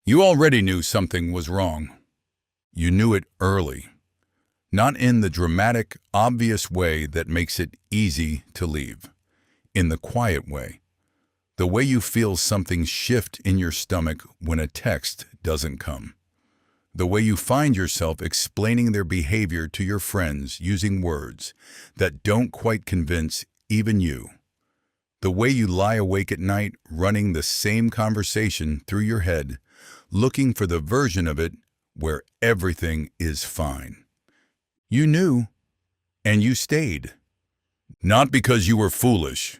You already knew something was wrong. You knew it early, not in the dramatic, obvious way that makes it easy to leave, in the quiet way, the way you feel something shift in your stomach when a text doesn't come, the way you find yourself explaining their behavior to your friends using words that don't quite convince even you, the way you lie awake at night running the same conversation through your head, looking for the version of it where everything is fine. You knew, and you stayed. Not because you were foolish,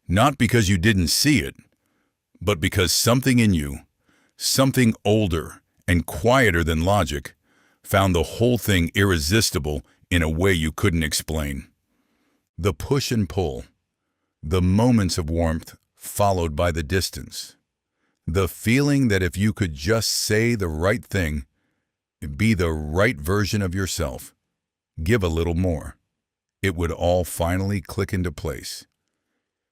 not because you didn't see it, but because something in you, something older and quieter than logic, found the whole thing irresistible in a way you couldn't explain. The push and pull, the moments of warmth followed by the distance. The feeling that if you could just say the right thing, be the right version of yourself, give a little more, it would all finally click into place.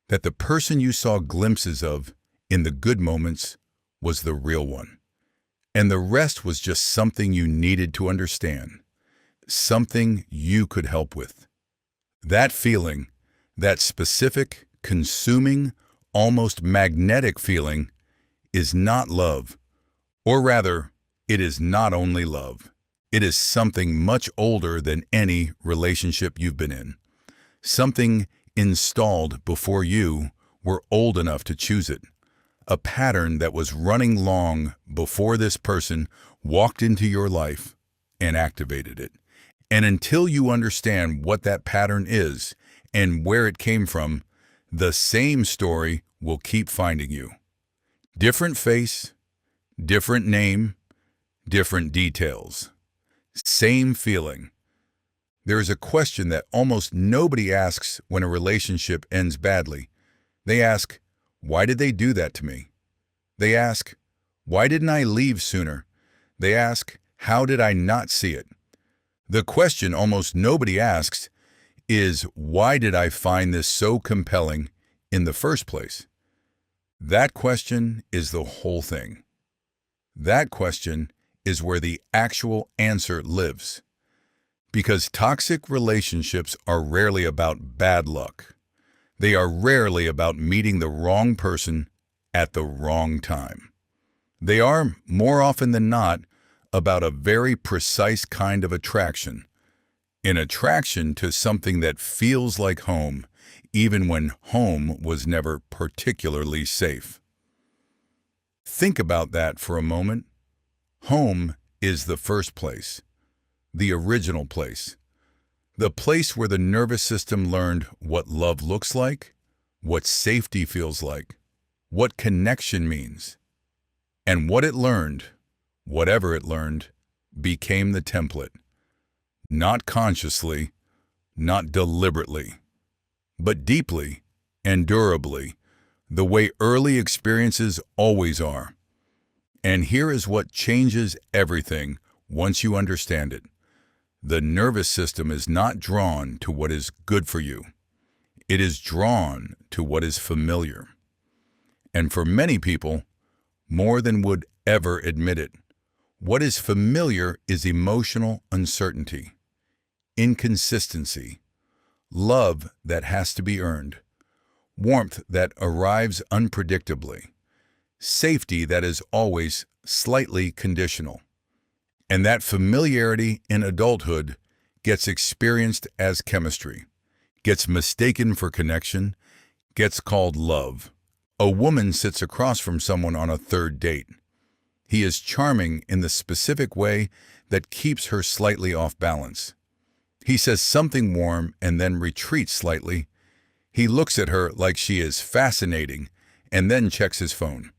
That the person you saw glimpses of in the good moments was the real one. And the rest was just something you needed to understand, something you could help with. That feeling, that specific, consuming, almost magnetic feeling, is not love, or rather, it is not only love. It is something much older than any relationship you've been in. Something installed before you were old enough to choose it. A pattern that was running long before this person walked into your life and activated it. And until you understand what that pattern is and where it came from, the same story will keep finding you. Different face, different name, different details. Same feeling. There is a question that almost nobody asks when a relationship ends badly. They ask, why did they do that to me? They ask, why didn't I leave sooner? They ask, how did I not see it? The question almost nobody asks is, why did I find this so compelling in the first place? That question is the whole thing. That question is where the actual answer lives. Because toxic relationships are rarely about bad luck. They are rarely about meeting the wrong person at the wrong time. They are, more often than not, about a very precise kind of attraction. An attraction to something that feels like home, even when home was never particularly safe. Think about that for a moment. Home is the first place, the original place, the place where the nervous system learned what love looks like, what safety feels like, what connection means. And what it learned, whatever it learned, became the template. Not consciously, not deliberately, but deeply and durably, the way early experiences always are. And here is what changes everything once you understand it. The nervous system is not drawn to what is good for you. It is drawn to what is familiar. And for many people, more than would ever admit it, what is familiar is emotional uncertainty, inconsistency, love that has to be earned, warmth that arrives unpredictably, safety that is always slightly conditional. And that familiarity in adulthood gets experienced as chemistry, gets mistaken for connection, gets called love. A woman sits across from someone on a third date. He is charming in the specific way that keeps her slightly off balance. He says something warm and then retreats slightly. He looks at her like she is fascinating and then checks his phone.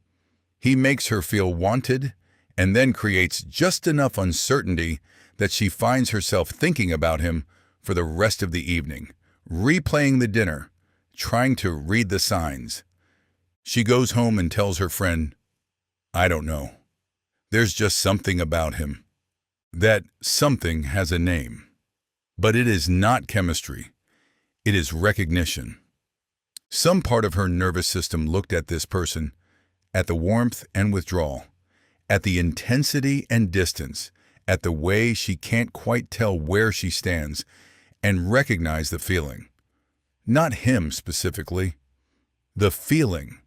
He makes her feel wanted and then creates just enough uncertainty that she finds herself thinking about him for the rest of the evening, replaying the dinner, trying to read the signs. She goes home and tells her friend, I don't know. There's just something about him. That something has a name. But it is not chemistry. It is recognition. Some part of her nervous system looked at this person, at the warmth and withdrawal, at the intensity and distance, at the way she can't quite tell where she stands, and recognize the feeling. Not him specifically. The feeling,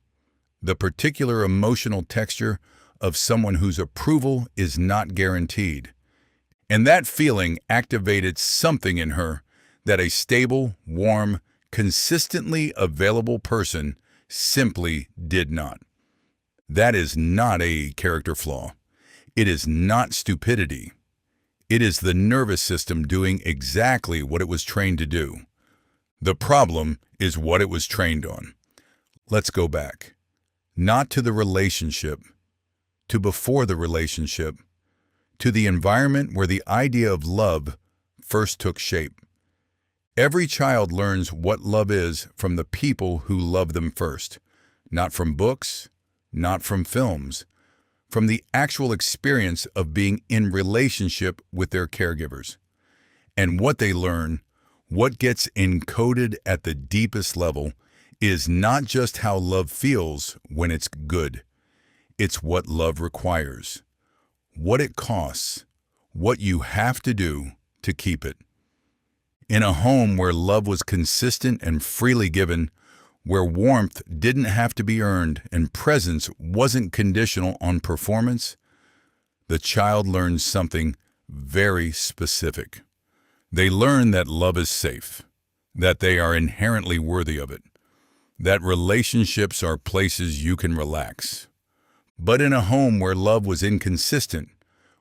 the particular emotional texture of someone whose approval is not guaranteed. And that feeling activated something in her that a stable, warm, consistently available person simply did not. That is not a character flaw. It is not stupidity. It is the nervous system doing exactly what it was trained to do. The problem is what it was trained on. Let's go back. Not to the relationship, to before the relationship, to the environment where the idea of love first took shape. Every child learns what love is from the people who love them first, not from books, not from films, from the actual experience of being in relationship with their caregivers. And what they learn, what gets encoded at the deepest level, is not just how love feels when it's good. It's what love requires, what it costs, what you have to do to keep it. In a home where love was consistent and freely given, where warmth didn't have to be earned and presence wasn't conditional on performance, the child learns something very specific. They learn that love is safe, that they are inherently worthy of it, that relationships are places you can relax. But in a home where love was inconsistent,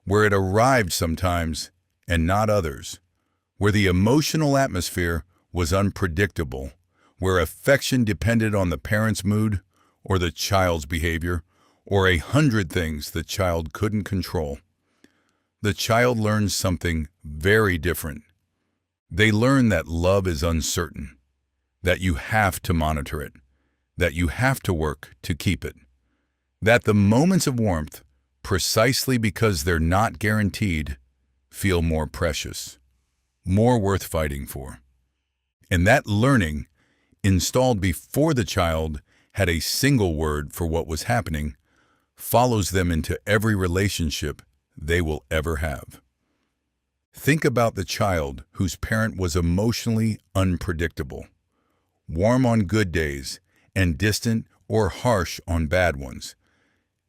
where it arrived sometimes and not others, where the emotional atmosphere was unpredictable, where affection depended on the parent's mood or the child's behavior, or 100 things the child couldn't control, the child learns something very different. They learn that love is uncertain, that you have to monitor it, that you have to work to keep it, that the moments of warmth, precisely because they're not guaranteed, feel more precious, more worth fighting for. And that learning, installed before the child had a single word for what was happening, follows them into every relationship they will ever have. Think about the child whose parent was emotionally unpredictable, warm on good days and distant or harsh on bad ones,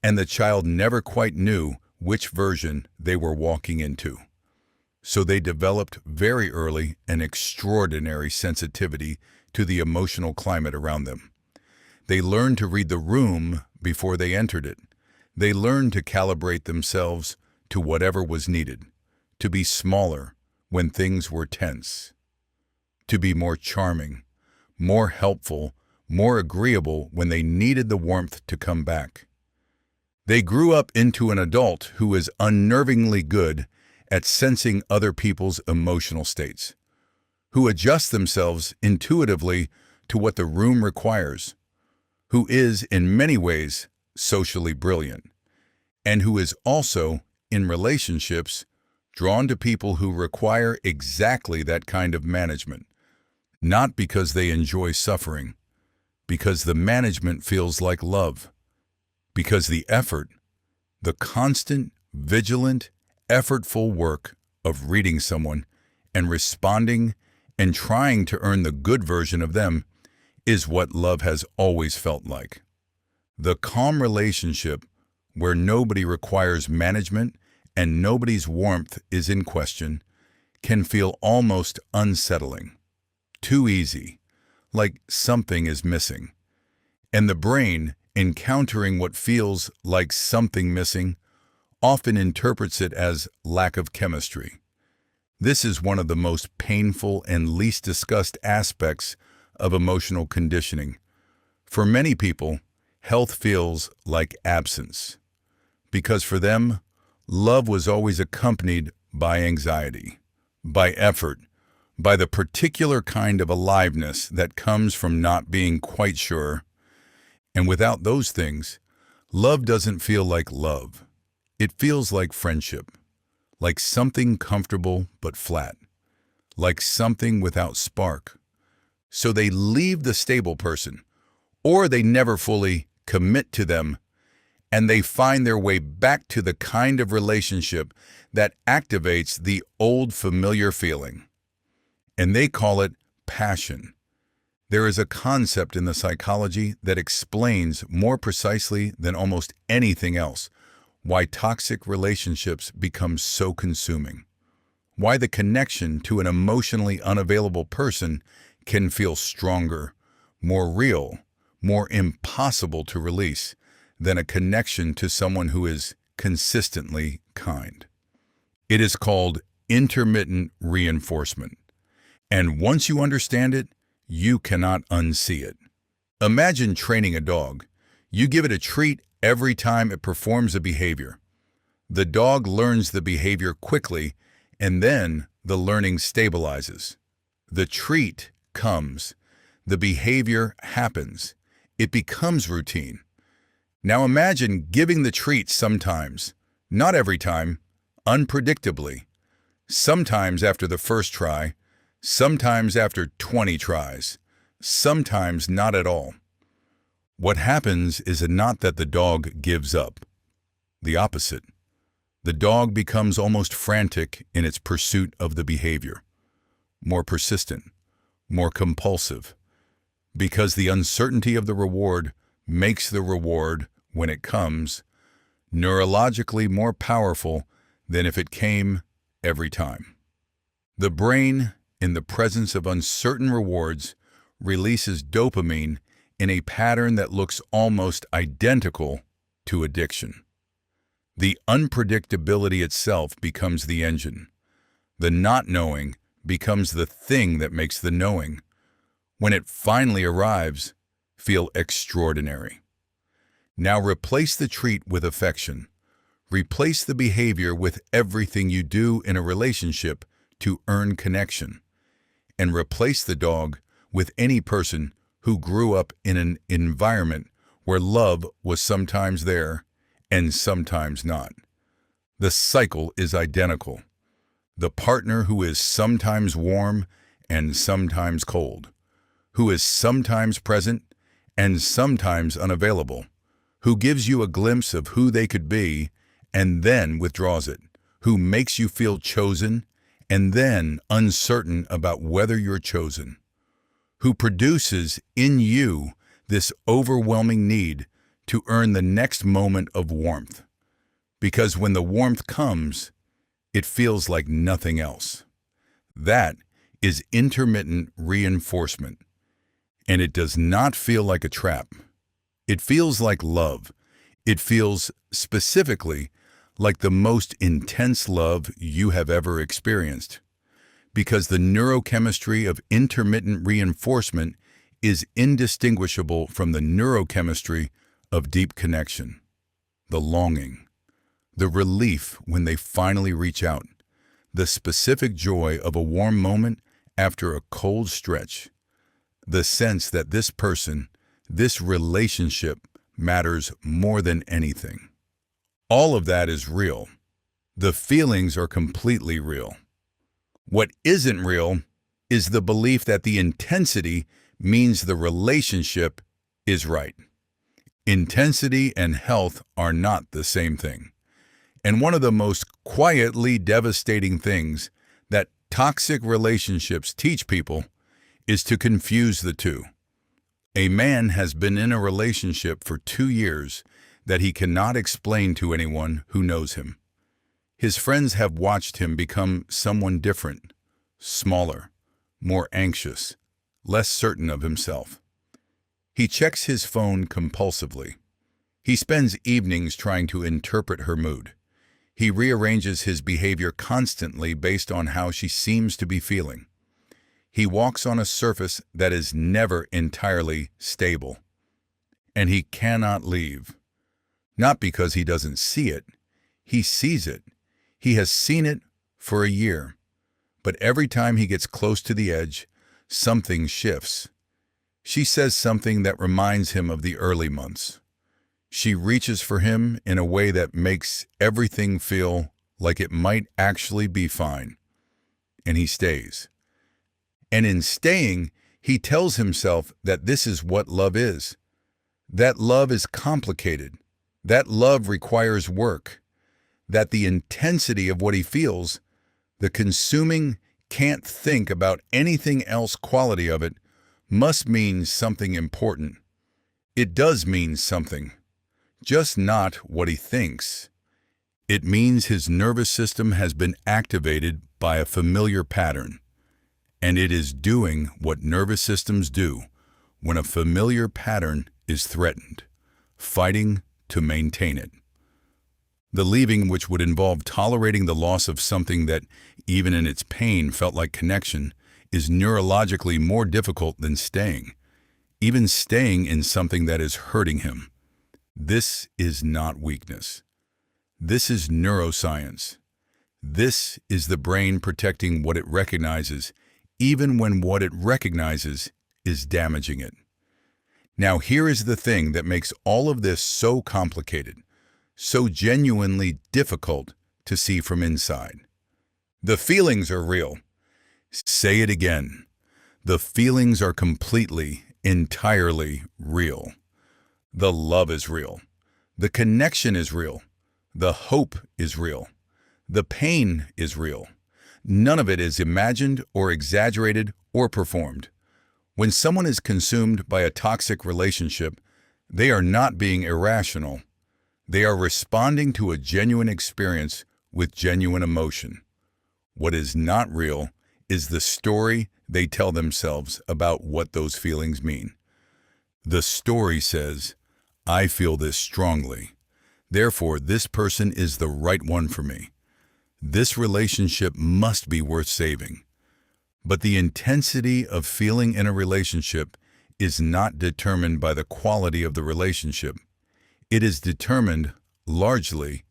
and the child never quite knew which version they were walking into. So they developed very early an extraordinary sensitivity to the emotional climate around them. They learned to read the room before they entered it. They learned to calibrate themselves to whatever was needed, to be smaller when things were tense, to be more charming, more helpful, more agreeable when they needed the warmth to come back. They grew up into an adult who is unnervingly good at sensing other people's emotional states, who adjusts themselves intuitively to what the room requires, who is, in many ways, socially brilliant, and who is also, in relationships, drawn to people who require exactly that kind of management, not because they enjoy suffering, because the management feels like love, because the effort, the constant, vigilant, effortful work of reading someone and responding and trying to earn the good version of them is what love has always felt like. The calm relationship where nobody requires management and nobody's warmth is in question can feel almost unsettling, too easy, like something is missing. And the brain, encountering what feels like something missing, often interprets it as lack of chemistry. This is one of the most painful and least discussed aspects of emotional conditioning. For many people, health feels like absence, because for them, love was always accompanied by anxiety, by effort, by the particular kind of aliveness that comes from not being quite sure. And without those things, love doesn't feel like love. It feels like friendship, like something comfortable but flat, like something without spark. So they leave the stable person, or they never fully commit to them, and they find their way back to the kind of relationship that activates the old familiar feeling. And they call it passion. There is a concept in the psychology that explains more precisely than almost anything else why toxic relationships become so consuming. Why the connection to an emotionally unavailable person can feel stronger, more real, more impossible to release than a connection to someone who is consistently kind. It is called intermittent reinforcement. And once you understand it, you cannot unsee it. Imagine training a dog. You give it a treat every time it performs a behavior. The dog learns the behavior quickly, and then the learning stabilizes. The treat comes. The behavior happens. It becomes routine. Now imagine giving the treat sometimes, not every time, unpredictably. Sometimes after the first try, sometimes after 20 tries, sometimes not at all. What happens is not that the dog gives up. The opposite. The dog becomes almost frantic in its pursuit of the behavior, more persistent, more compulsive, because the uncertainty of the reward makes the reward, when it comes, neurologically more powerful than if it came every time. The brain, in the presence of uncertain rewards, releases dopamine in a pattern that looks almost identical to addiction. The unpredictability itself becomes the engine. The not knowing becomes the thing that makes the knowing, when it finally arrives, feel extraordinary. Now replace the treat with affection. Replace the behavior with everything you do in a relationship to earn connection. And replace the dog with any person who grew up in an environment where love was sometimes there and sometimes not. The cycle is identical. The partner who is sometimes warm and sometimes cold, who is sometimes present and sometimes unavailable, who gives you a glimpse of who they could be and then withdraws it, who makes you feel chosen and then uncertain about whether you're chosen, who produces in you this overwhelming need to earn the next moment of warmth. Because when the warmth comes, it feels like nothing else. That is intermittent reinforcement. And it does not feel like a trap. It feels like love. It feels specifically like the most intense love you have ever experienced. Because the neurochemistry of intermittent reinforcement is indistinguishable from the neurochemistry of deep connection. The longing, the relief when they finally reach out, the specific joy of a warm moment after a cold stretch, the sense that this person, this relationship matters more than anything. All of that is real. The feelings are completely real. What isn't real is the belief that the intensity means the relationship is right. Intensity and health are not the same thing. And one of the most quietly devastating things that toxic relationships teach people is to confuse the two. A man has been in a relationship for 2 years that he cannot explain to anyone who knows him. His friends have watched him become someone different, smaller, more anxious, less certain of himself. He checks his phone compulsively. He spends evenings trying to interpret her mood. He rearranges his behavior constantly based on how she seems to be feeling. He walks on a surface that is never entirely stable. And he cannot leave. Not because he doesn't see it. He sees it. He has seen it for a year. But every time he gets close to the edge, something shifts. She says something that reminds him of the early months. She reaches for him in a way that makes everything feel like it might actually be fine. And he stays. And in staying, he tells himself that this is what love is. That love is complicated. that love requires work, that the intensity of what he feels, the consuming, can't think about anything else quality of it, must mean something important. It does mean something, just not what he thinks. It means his nervous system has been activated by a familiar pattern, and it is doing what nervous systems do when a familiar pattern is threatened, fighting to maintain it. The leaving, which would involve tolerating the loss of something that, even in its pain, felt like connection, is neurologically more difficult than staying, even staying in something that is hurting him. This is not weakness. This is neuroscience. This is the brain protecting what it recognizes, even when what it recognizes is damaging it. Now, here is the thing that makes all of this so complicated, so genuinely difficult to see from inside. The feelings are real. Say it again. The feelings are completely, entirely real. The love is real. The connection is real. The hope is real. The pain is real. None of it is imagined or exaggerated or performed. When someone is consumed by a toxic relationship, they are not being irrational. They are responding to a genuine experience with genuine emotion. What is not real is the story they tell themselves about what those feelings mean. The story says, "I feel this strongly. Therefore, this person is the right one for me. This relationship must be worth saving." But the intensity of feeling in a relationship is not determined by the quality of the relationship. It is determined, largely,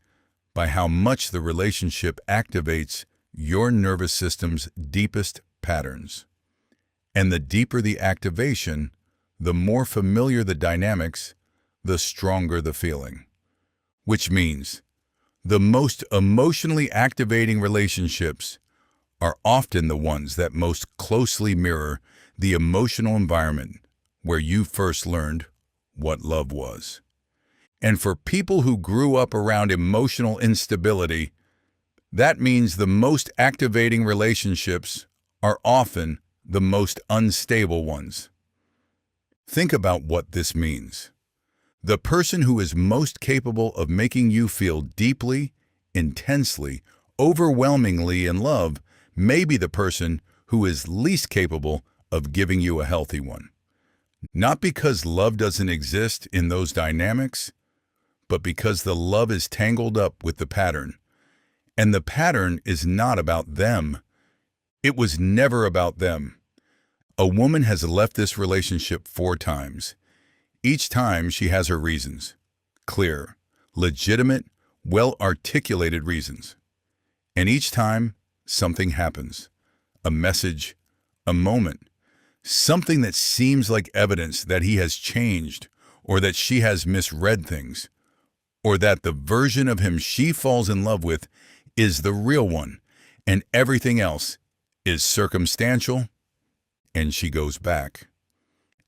by how much the relationship activates your nervous system's deepest patterns. And the deeper the activation, the more familiar the dynamics, the stronger the feeling. Which means, the most emotionally activating relationships are often the ones that most closely mirror the emotional environment where you first learned what love was. And for people who grew up around emotional instability, that means the most activating relationships are often the most unstable ones. Think about what this means. The person who is most capable of making you feel deeply, intensely, overwhelmingly in love may be the person who is least capable of giving you a healthy one. Not because love doesn't exist in those dynamics, but because the love is tangled up with the pattern. And the pattern is not about them. It was never about them. A woman has left this relationship 4 times. Each time she has her reasons. Clear, legitimate, well-articulated reasons. And each time, something happens. A message, a moment, something that seems like evidence that he has changed, or that she has misread things, or that the version of him she falls in love with is the real one, and everything else is circumstantial, and she goes back.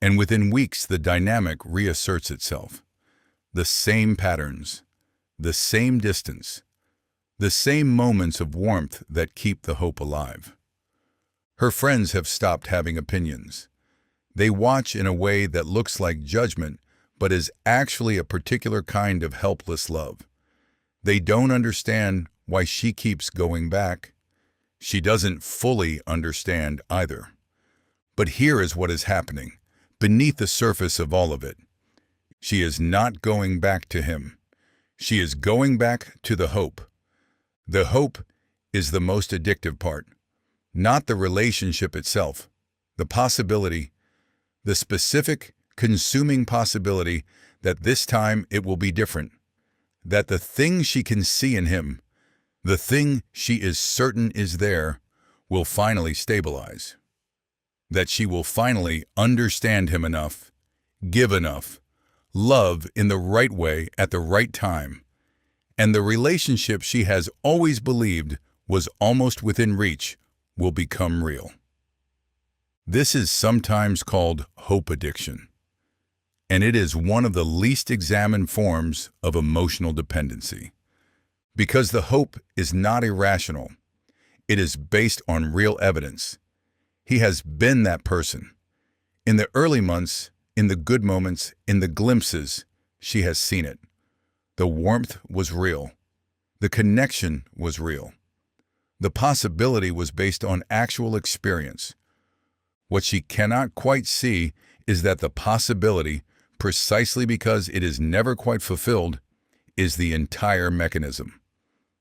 And within weeks, the dynamic reasserts itself. The same patterns, the same distance, the same moments of warmth that keep the hope alive. Her friends have stopped having opinions. They watch in a way that looks like judgment, but is actually a particular kind of helpless love. They don't understand why she keeps going back. She doesn't fully understand either. But here is what is happening, beneath the surface of all of it. She is not going back to him. She is going back to the hope. The hope is the most addictive part, not the relationship itself, the possibility, the specific, consuming possibility that this time it will be different, that the thing she can see in him, the thing she is certain is there, will finally stabilize, that she will finally understand him enough, give enough, love in the right way at the right time, and the relationship she has always believed was almost within reach will become real. This is sometimes called hope addiction. and it is one of the least examined forms of emotional dependency. Because the hope is not irrational, it is based on real evidence. He has been that person. In the early months, in the good moments, in the glimpses, she has seen it. The warmth was real. The connection was real. The possibility was based on actual experience. What she cannot quite see is that the possibility, precisely because it is never quite fulfilled, is the entire mechanism.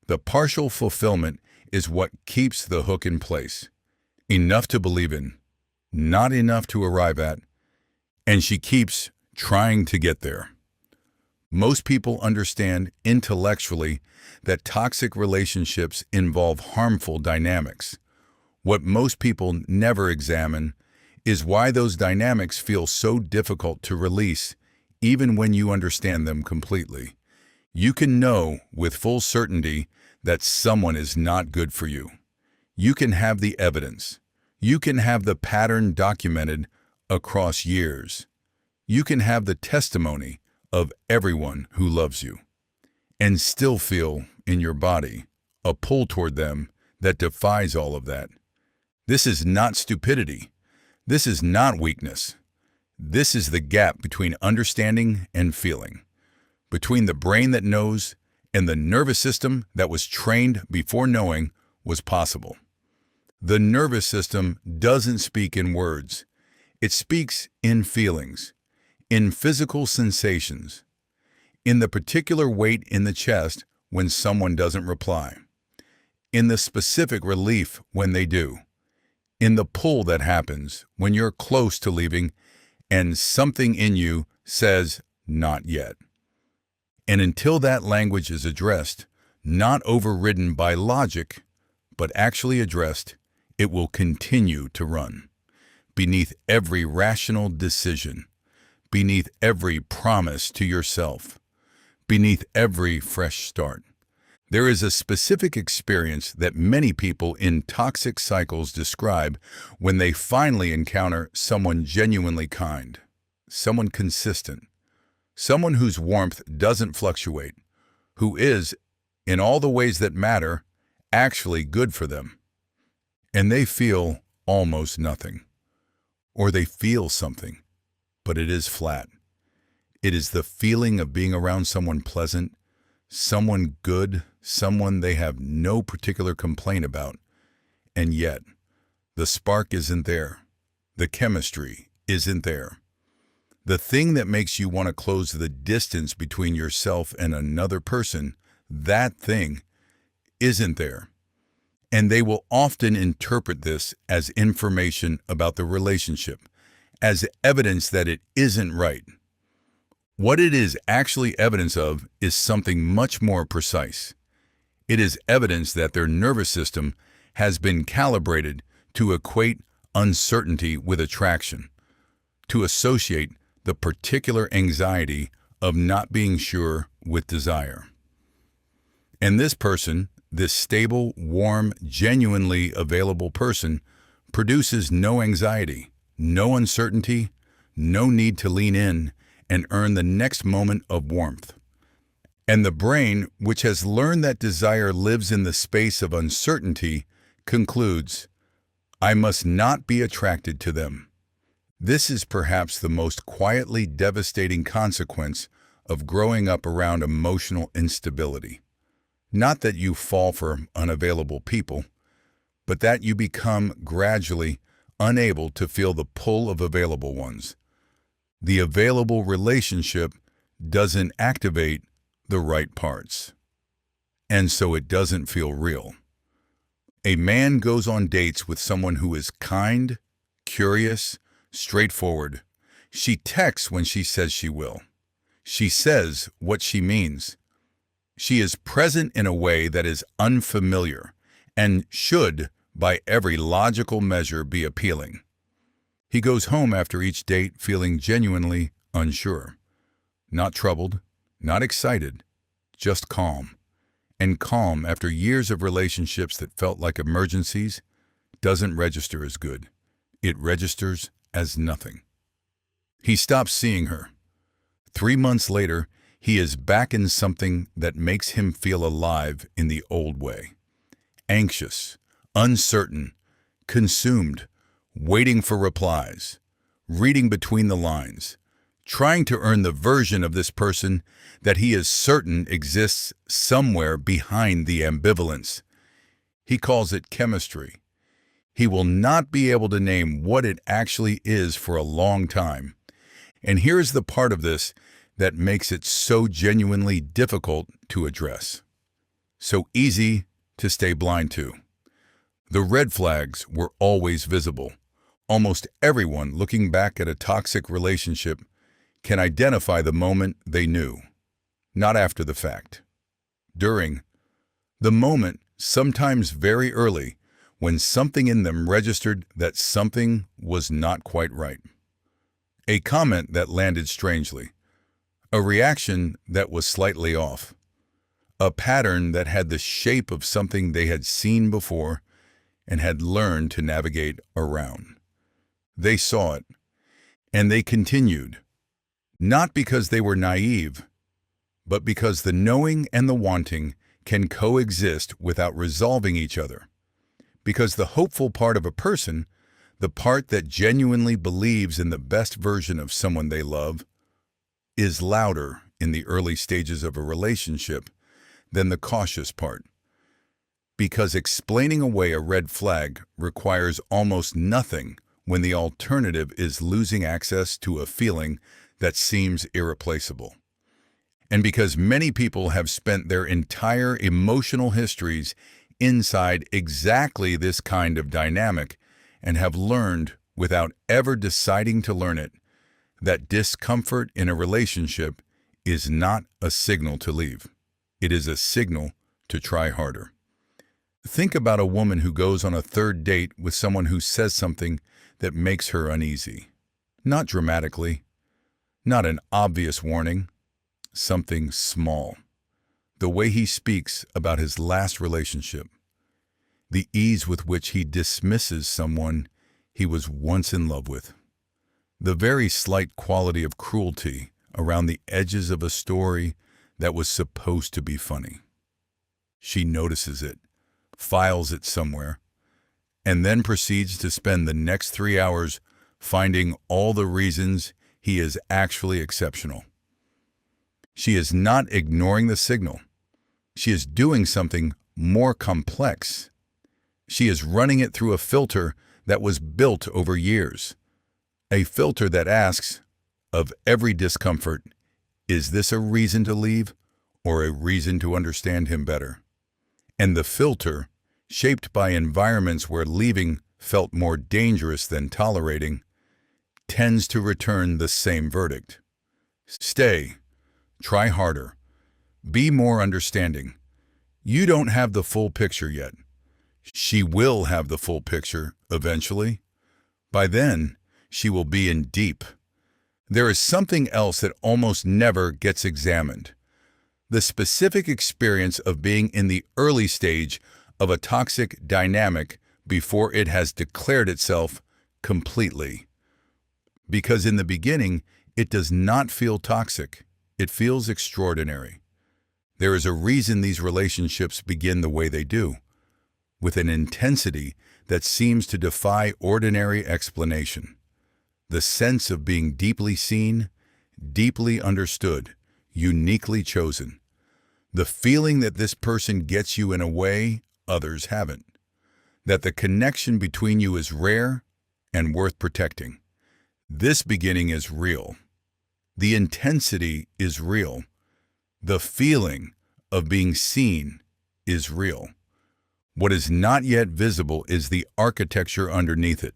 The partial fulfillment is what keeps the hook in place. Enough to believe in, not enough to arrive at, and she keeps trying to get there. Most people understand intellectually that toxic relationships involve harmful dynamics. What most people never examine is why those dynamics feel so difficult to release, even when you understand them completely. You can know with full certainty that someone is not good for you. You can have the evidence. You can have the pattern documented across years. You can have the testimony of everyone who loves you, and still feel in your body a pull toward them that defies all of that. This is not stupidity. This is not weakness. This is the gap between understanding and feeling, between the brain that knows and the nervous system that was trained before knowing was possible. The nervous system doesn't speak in words. It speaks in feelings, in physical sensations, in the particular weight in the chest when someone doesn't reply, in the specific relief when they do, in the pull that happens when you're close to leaving and something in you says, not yet. And until that language is addressed, not overridden by logic, but actually addressed, it will continue to run. Beneath every rational decision, beneath every promise to yourself, beneath every fresh start. There is a specific experience that many people in toxic cycles describe when they finally encounter someone genuinely kind, someone consistent, someone whose warmth doesn't fluctuate, who is, in all the ways that matter, actually good for them. And they feel almost nothing. Or they feel something, but it is flat. It is the feeling of being around someone pleasant, someone good, someone they have no particular complaint about. And yet, the spark isn't there. The chemistry isn't there. The thing that makes you want to close the distance between yourself and another person, that thing, isn't there. And they will often interpret this as information about the relationship, as evidence that it isn't right. What it is actually evidence of is something much more precise. It is evidence that their nervous system has been calibrated to equate uncertainty with attraction, to associate the particular anxiety of not being sure with desire. And this person, this stable, warm, genuinely available person, produces no anxiety, no uncertainty, no need to lean in and earn the next moment of warmth. And the brain, which has learned that desire lives in the space of uncertainty, concludes, I must not be attracted to them. This is perhaps the most quietly devastating consequence of growing up around emotional instability. Not that you fall for unavailable people, but that you become gradually unable to feel the pull of available ones. The available relationship doesn't activate the right parts, and so it doesn't feel real. A man goes on dates with someone who is kind, curious, straightforward. She texts when she says she will. She says what she means. She is present in a way that is unfamiliar and should, by every logical measure, be appealing. He goes home after each date feeling genuinely unsure. Not troubled, not excited, just calm. And calm after years of relationships that felt like emergencies doesn't register as good. It registers as nothing. He stops seeing her. 3 months later, he is back in something that makes him feel alive in the old way. Anxious, uncertain, consumed, waiting for replies, reading between the lines, trying to earn the version of this person that he is certain exists somewhere behind the ambivalence. He calls it chemistry. He will not be able to name what it actually is for a long time. And here's the part of this that makes it so genuinely difficult to address, so easy to stay blind to. The red flags were always visible. Almost everyone looking back at a toxic relationship can identify the moment they knew, not after the fact. During the moment, sometimes very early, when something in them registered that something was not quite right. A comment that landed strangely. A reaction that was slightly off. A pattern that had the shape of something they had seen before and had learned to navigate around. They saw it, and they continued, not because they were naive, but because the knowing and the wanting can coexist without resolving each other. Because the hopeful part of a person, the part that genuinely believes in the best version of someone they love, is louder in the early stages of a relationship than the cautious part. Because explaining away a red flag requires almost nothing when the alternative is losing access to a feeling that seems irreplaceable. And because many people have spent their entire emotional histories inside exactly this kind of dynamic and have learned, without ever deciding to learn it, that discomfort in a relationship is not a signal to leave. It is a signal to try harder. Think about a woman who goes on a third date with someone who says something that makes her uneasy. Not dramatically, not an obvious warning, something small. The way he speaks about his last relationship, the ease with which he dismisses someone he was once in love with, the very slight quality of cruelty around the edges of a story that was supposed to be funny. She notices it, files it somewhere, and then proceeds to spend the next 3 hours finding all the reasons he is actually exceptional. She is not ignoring the signal. She is doing something more complex. She is running it through a filter that was built over years. A filter that asks, of every discomfort, is this a reason to leave or a reason to understand him better? And the filter, shaped by environments where leaving felt more dangerous than tolerating, tends to return the same verdict. Stay, try harder, be more understanding. You don't have the full picture yet. She will have the full picture eventually. By then, she will be in deep. There is something else that almost never gets examined. The specific experience of being in the early stage of a toxic dynamic before it has declared itself completely. Because in the beginning, it does not feel toxic. It feels extraordinary. There is a reason these relationships begin the way they do, with an intensity that seems to defy ordinary explanation. The sense of being deeply seen, deeply understood, uniquely chosen. The feeling that this person gets you in a way others haven't. That the connection between you is rare and worth protecting. This beginning is real. The intensity is real. The feeling of being seen is real. What is not yet visible is the architecture underneath it,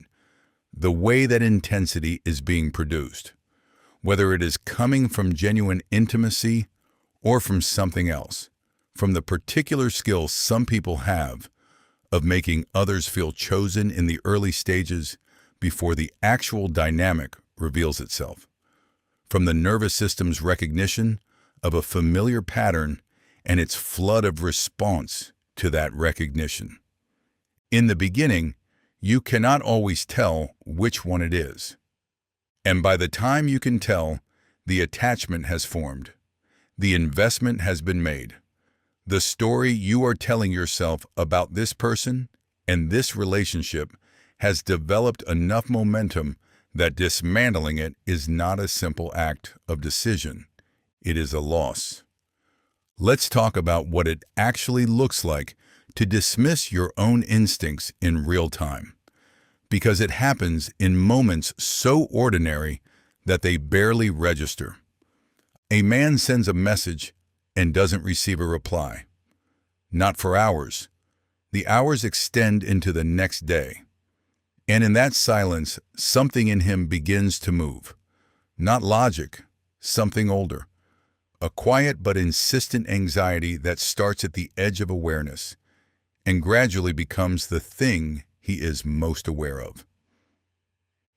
the way that intensity is being produced, whether it is coming from genuine intimacy or from something else, from the particular skill some people have of making others feel chosen in the early stages before the actual dynamic reveals itself, from the nervous system's recognition of a familiar pattern and its flood of response to that recognition. In the beginning, you cannot always tell which one it is. And by the time you can tell, The attachment has formed. The investment has been made. The story you are telling yourself about this person and this relationship has developed enough momentum that dismantling it is not a simple act of decision. It is a loss. Let's talk about what it actually looks like to dismiss your own instincts in real time, because it happens in moments so ordinary that they barely register. A man sends a message and doesn't receive a reply. Not for hours. The hours extend into the next day. And in that silence, something in him begins to move. Not logic, something older. A quiet but insistent anxiety that starts at the edge of awareness and gradually becomes the thing he is most aware of.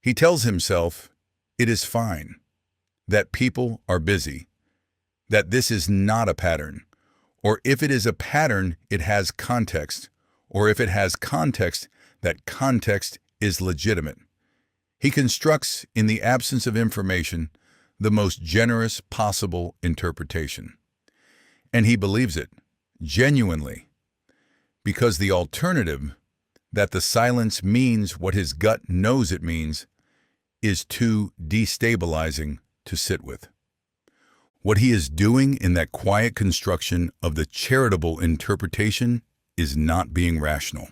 He tells himself it is fine, that people are busy, that this is not a pattern, or if it is a pattern, it has context, or if it has context, that context is legitimate. He constructs, in the absence of information, the most generous possible interpretation. And he believes it, genuinely, because the alternative, that the silence means what his gut knows it means, is too destabilizing to sit with. What he is doing in that quiet construction of the charitable interpretation is not being rational.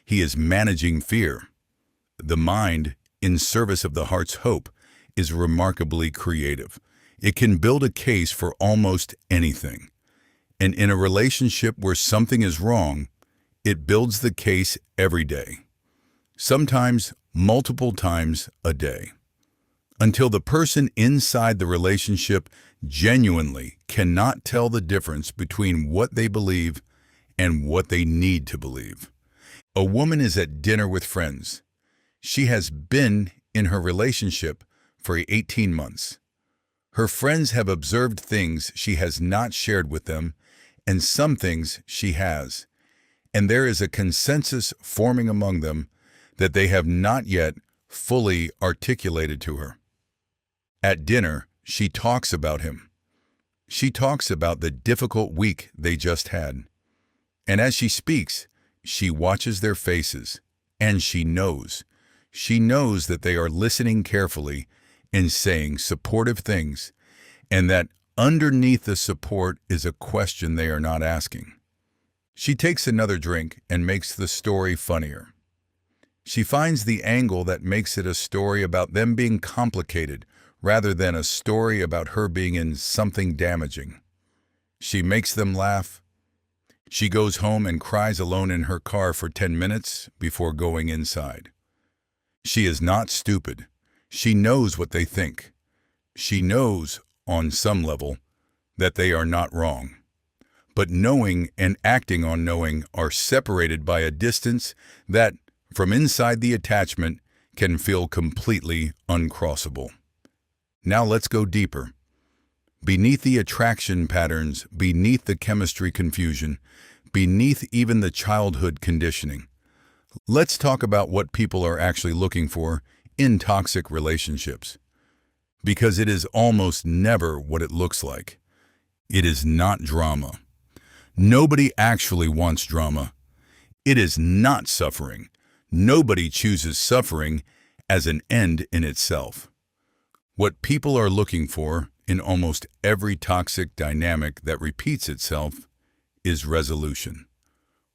He is managing fear. The mind, in service of the heart's hope, is remarkably creative. It can build a case for almost anything. And in a relationship where something is wrong, it builds the case every day. Sometimes multiple times a day. Until the person inside the relationship genuinely cannot tell the difference between what they believe and what they need to believe. A woman is at dinner with friends. She has been in her relationship for 18 months. Her friends have observed things she has not shared with them, and some things she has. And there is a consensus forming among them that they have not yet fully articulated to her. At dinner, she talks about him. She talks about the difficult week they just had. And as she speaks, she watches their faces, and she knows that they are listening carefully and saying supportive things, and that underneath the support is a question they are not asking. She takes another drink and makes the story funnier. She finds the angle that makes it a story about them being complicated rather than a story about her being in something damaging. She makes them laugh. She goes home and cries alone in her car for 10 minutes before going inside. She is not stupid. She knows what they think. She knows, on some level, that they are not wrong. But knowing and acting on knowing are separated by a distance that, from inside the attachment, can feel completely uncrossable. Now let's go deeper. Beneath the attraction patterns, beneath the chemistry confusion, beneath even the childhood conditioning, let's talk about what people are actually looking for in toxic relationships. Because it is almost never what it looks like. It is not drama. Nobody actually wants drama. It is not suffering. Nobody chooses suffering as an end in itself. What people are looking for in almost every toxic dynamic that repeats itself is resolution.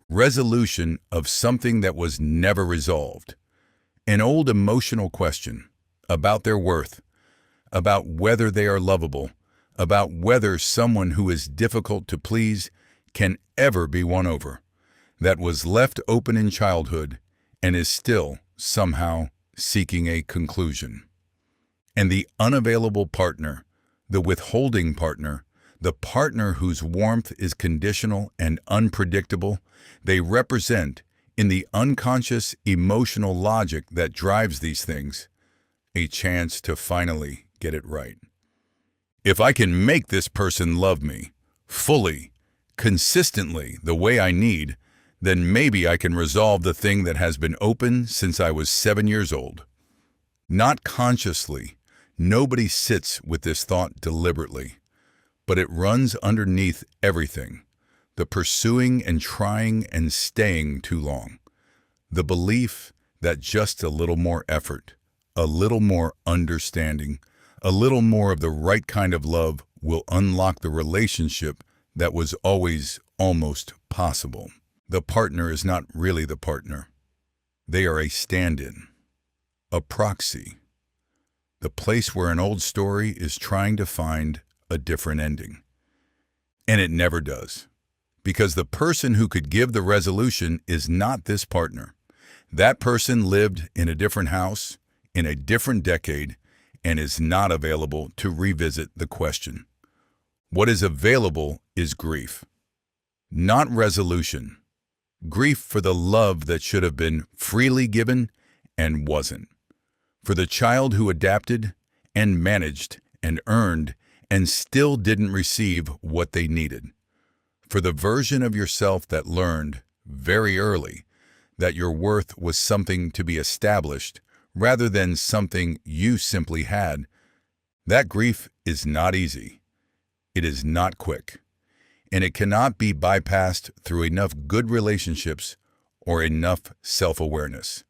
Resolution of something that was never resolved. An old emotional question about their worth, about whether they are lovable, about whether someone who is difficult to please can ever be won over, that was left open in childhood and is still, somehow, seeking a conclusion. And the unavailable partner, the withholding partner, the partner whose warmth is conditional and unpredictable, they represent, in the unconscious emotional logic that drives these things, a chance to finally get it right. If I can make this person love me, fully, consistently, the way I need, then maybe I can resolve the thing that has been open since I was 7 years old. Not consciously, Nobody sits with this thought deliberately, but it runs underneath everything. The pursuing and trying and staying too long. The belief that just a little more effort, a little more understanding, a little more of the right kind of love will unlock the relationship that was always almost possible. The partner is not really the partner. They are a stand-in, a proxy, the place where an old story is trying to find a different ending. And it never does, because the person who could give the resolution is not this partner. That person lived in a different house, in a different decade, and is not available to revisit the question. What is available is grief, not resolution. Grief for the love that should have been freely given and wasn't. For the child who adapted and managed and earned and still didn't receive what they needed. For the version of yourself that learned very early that your worth was something to be established rather than something you simply had. That grief is not easy. It is not quick. And it cannot be bypassed through enough good relationships or enough self-awareness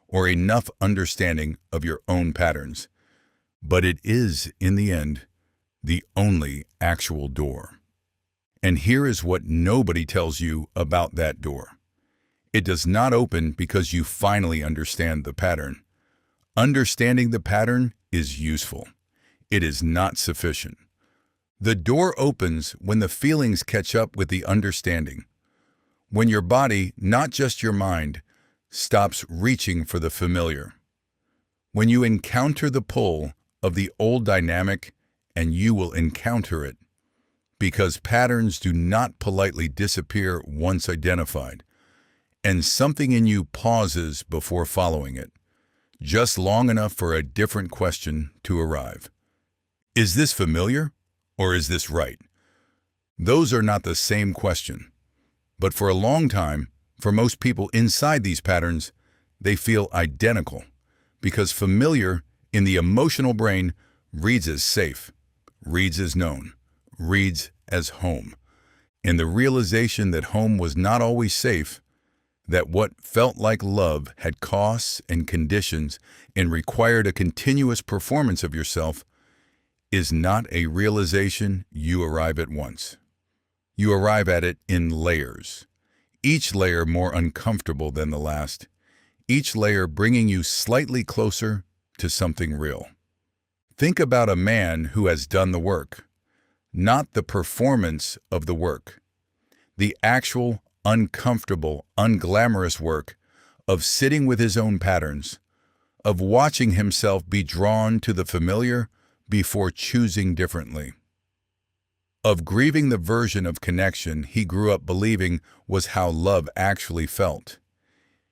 or enough understanding of your own patterns. But it is, in the end, the only actual door. And here is what nobody tells you about that door. It does not open because you finally understand the pattern. Understanding the pattern is useful. It is not sufficient. The door opens when the feelings catch up with the understanding. When your body, not just your mind, stops reaching for the familiar. When you encounter the pull of the old dynamic, and you will encounter it, because patterns do not politely disappear once identified, and something in you pauses before following it, just long enough for a different question to arrive. Is this familiar? Or is this right? Those are not the same question. But for a long time, for most people inside these patterns, they feel identical, because familiar in the emotional brain reads as safe, reads as known, reads as home. And the realization that home was not always safe, that what felt like love had costs and conditions and required a continuous performance of yourself, is not a realization you arrive at once. You arrive at it in layers, each layer more uncomfortable than the last, each layer bringing you slightly closer to something real. Think about a man who has done the work, not the performance of the work, the actual uncomfortable, unglamorous work of sitting with his own patterns, of watching himself be drawn to the familiar before choosing differently, of grieving the version of connection he grew up believing was how love actually felt.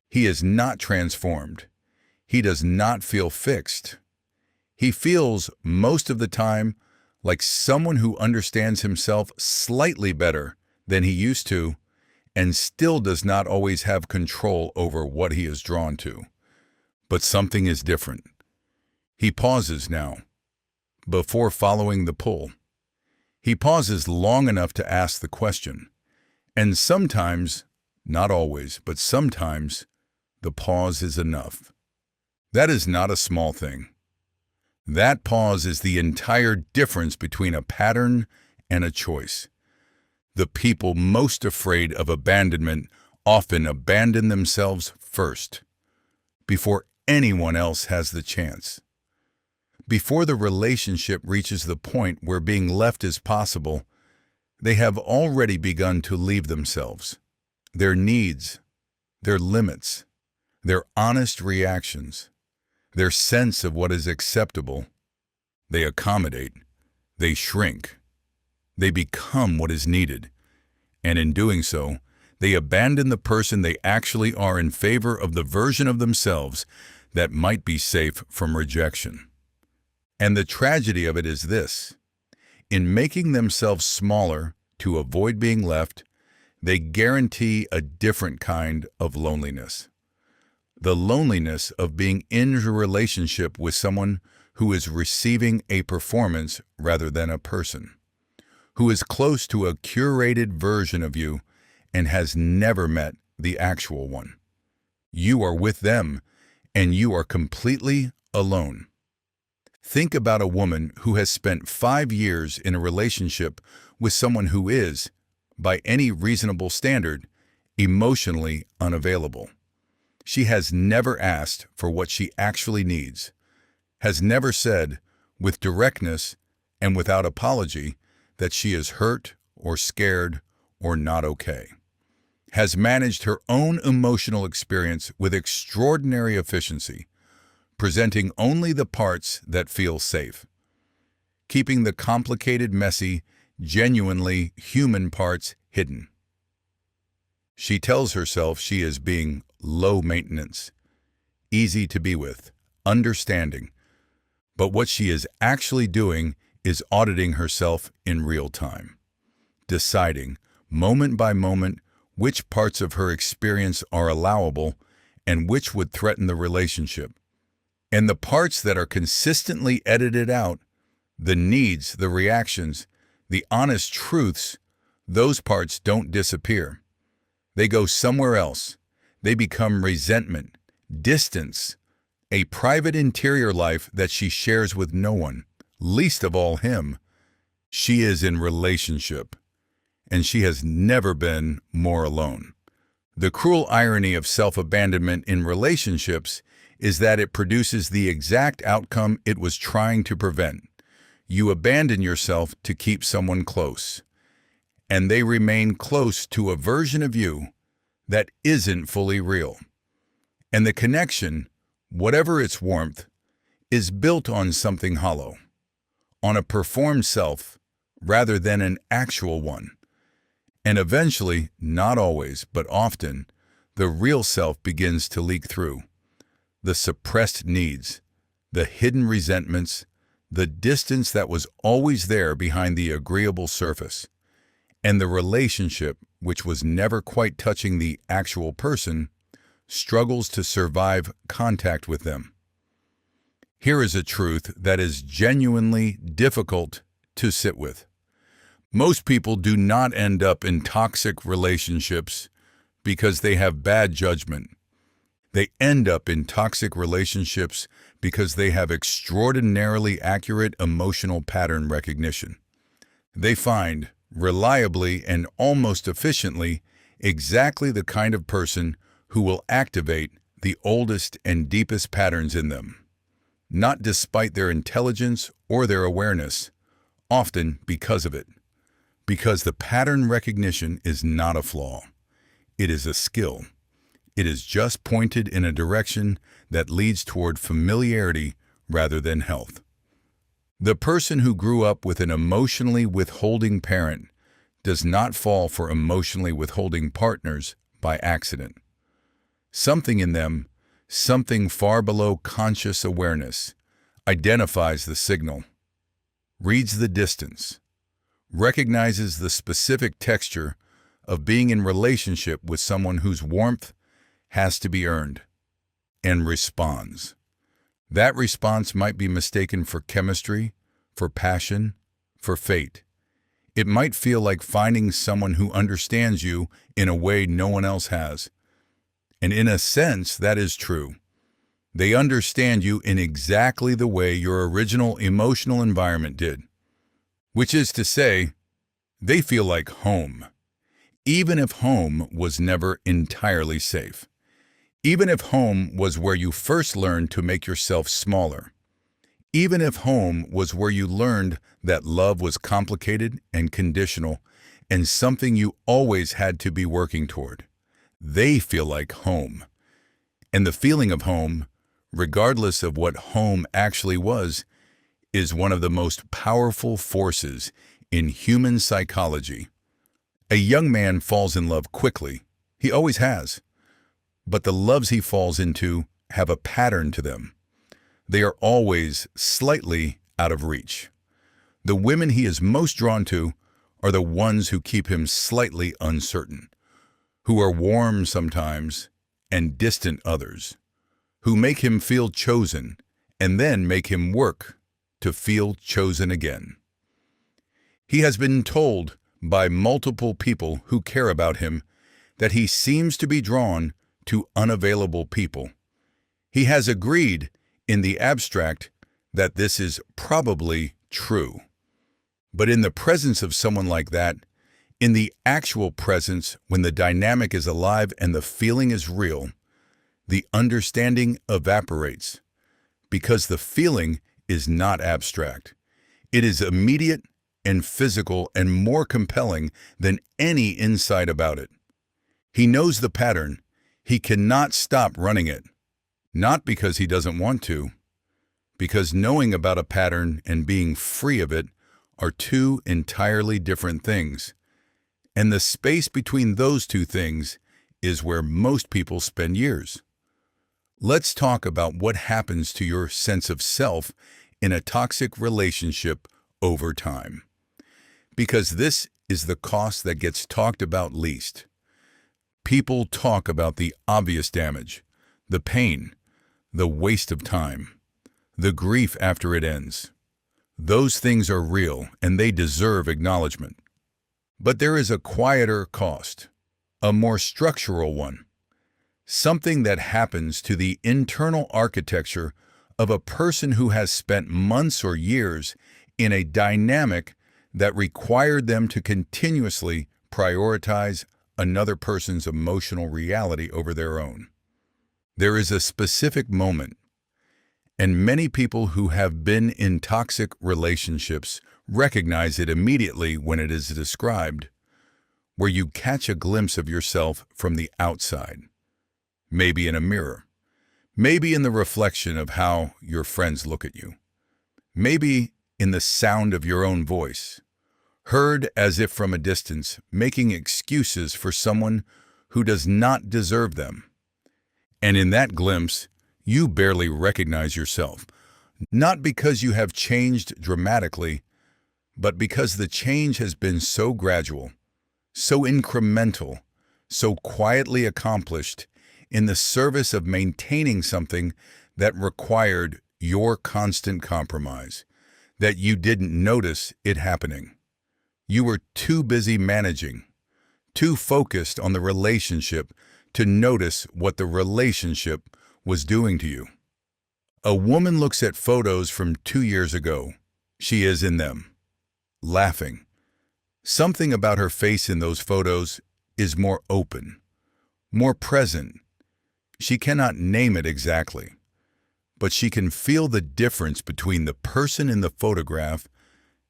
He is not transformed. He does not feel fixed. He feels most of the time like someone who understands himself slightly better than he used to and still does not always have control over what he is drawn to. But something is different. He pauses now, before following the pull. He pauses long enough to ask the question. And sometimes, not always, but sometimes, the pause is enough. That is not a small thing. That pause is the entire difference between a pattern and a choice. The people most afraid of abandonment often abandon themselves first, before anyone else has the chance. Before the relationship reaches the point where being left is possible, they have already begun to leave themselves, their needs, their limits, their honest reactions, their sense of what is acceptable. They accommodate, they shrink, they become what is needed, and in doing so, they abandon the person they actually are in favor of the version of themselves that might be safe from rejection. And the tragedy of it is this: in making themselves smaller to avoid being left, they guarantee a different kind of loneliness. The loneliness of being in a relationship with someone who is receiving a performance rather than a person, who is close to a curated version of you and has never met the actual one. You are with them, and you are completely alone. Think about a woman who has spent 5 years in a relationship with someone who is, by any reasonable standard, emotionally unavailable. She has never asked for what she actually needs, has never said, with directness and without apology, that she is hurt or scared or not okay, has managed her own emotional experience with extraordinary efficiency, presenting only the parts that feel safe, keeping the complicated, messy, genuinely human parts hidden. She tells herself she is being low maintenance, easy to be with, understanding, but what she is actually doing is auditing herself in real time, deciding, moment by moment, which parts of her experience are allowable and which would threaten the relationship. And the parts that are consistently edited out, the needs, the reactions, the honest truths, those parts don't disappear. They go somewhere else. They become resentment, distance, a private interior life that she shares with no one, least of all him. She is in relationship, and she has never been more alone. The cruel irony of self-abandonment in relationships is that it produces the exact outcome it was trying to prevent. You abandon yourself to keep someone close, and they remain close to a version of you that isn't fully real. And the connection, whatever its warmth, is built on something hollow, on a performed self rather than an actual one. And eventually, not always, but often, the real self begins to leak through. The suppressed needs, the hidden resentments, the distance that was always there behind the agreeable surface, and the relationship, which was never quite touching the actual person, struggles to survive contact with them. Here is a truth that is genuinely difficult to sit with. Most people do not end up in toxic relationships because they have bad judgment. They end up in toxic relationships because they have extraordinarily accurate emotional pattern recognition. They find, reliably and almost efficiently, exactly the kind of person who will activate the oldest and deepest patterns in them, not despite their intelligence or their awareness, often because of it. Because the pattern recognition is not a flaw. It is a skill. It is just pointed in a direction that leads toward familiarity rather than health. The person who grew up with an emotionally withholding parent does not fall for emotionally withholding partners by accident. Something in them, something far below conscious awareness, identifies the signal, reads the distance, recognizes the specific texture of being in relationship with someone whose warmth has to be earned, and responds. That response might be mistaken for chemistry, for passion, for fate. It might feel like finding someone who understands you in a way no one else has. And in a sense, that is true. They understand you in exactly the way your original emotional environment did. Which is to say, they feel like home, even if home was never entirely safe. Even if home was where you first learned to make yourself smaller. Even if home was where you learned that love was complicated and conditional and something you always had to be working toward. They feel like home. And the feeling of home, regardless of what home actually was, is one of the most powerful forces in human psychology. A young man falls in love quickly. He always has. But the loves he falls into have a pattern to them. They are always slightly out of reach. The women he is most drawn to are the ones who keep him slightly uncertain, who are warm sometimes and distant others, who make him feel chosen and then make him work to feel chosen again. He has been told by multiple people who care about him that he seems to be drawn to unavailable people. He has agreed in the abstract that this is probably true. But in the presence of someone like that, in the actual presence when the dynamic is alive and the feeling is real, the understanding evaporates because the feeling is not abstract. It is immediate and physical and more compelling than any insight about it. He knows the pattern. He cannot stop running it. Not because he doesn't want to, because knowing about a pattern and being free of it are two entirely different things. And the space between those two things is where most people spend years. Let's talk about what happens to your sense of self in a toxic relationship over time. Because this is the cost that gets talked about least. People talk about the obvious damage, the pain, the waste of time, the grief after it ends. Those things are real and they deserve acknowledgement. But there is a quieter cost, a more structural one, something that happens to the internal architecture of a person who has spent months or years in a dynamic that required them to continuously prioritize another person's emotional reality over their own. There is a specific moment, and many people who have been in toxic relationships recognize it immediately when it is described, where you catch a glimpse of yourself from the outside, maybe in a mirror, maybe in the reflection of how your friends look at you, maybe in the sound of your own voice, heard as if from a distance, making excuses for someone who does not deserve them. And in that glimpse, you barely recognize yourself, not because you have changed dramatically, but because the change has been so gradual, so incremental, so quietly accomplished in the service of maintaining something that required your constant compromise, that you didn't notice it happening. You were too busy managing, too focused on the relationship to notice what the relationship was doing to you. A woman looks at photos from 2 years ago. She is in them, laughing. Something about her face in those photos is more open, more present. She cannot name it exactly, but she can feel the difference between the person in the photograph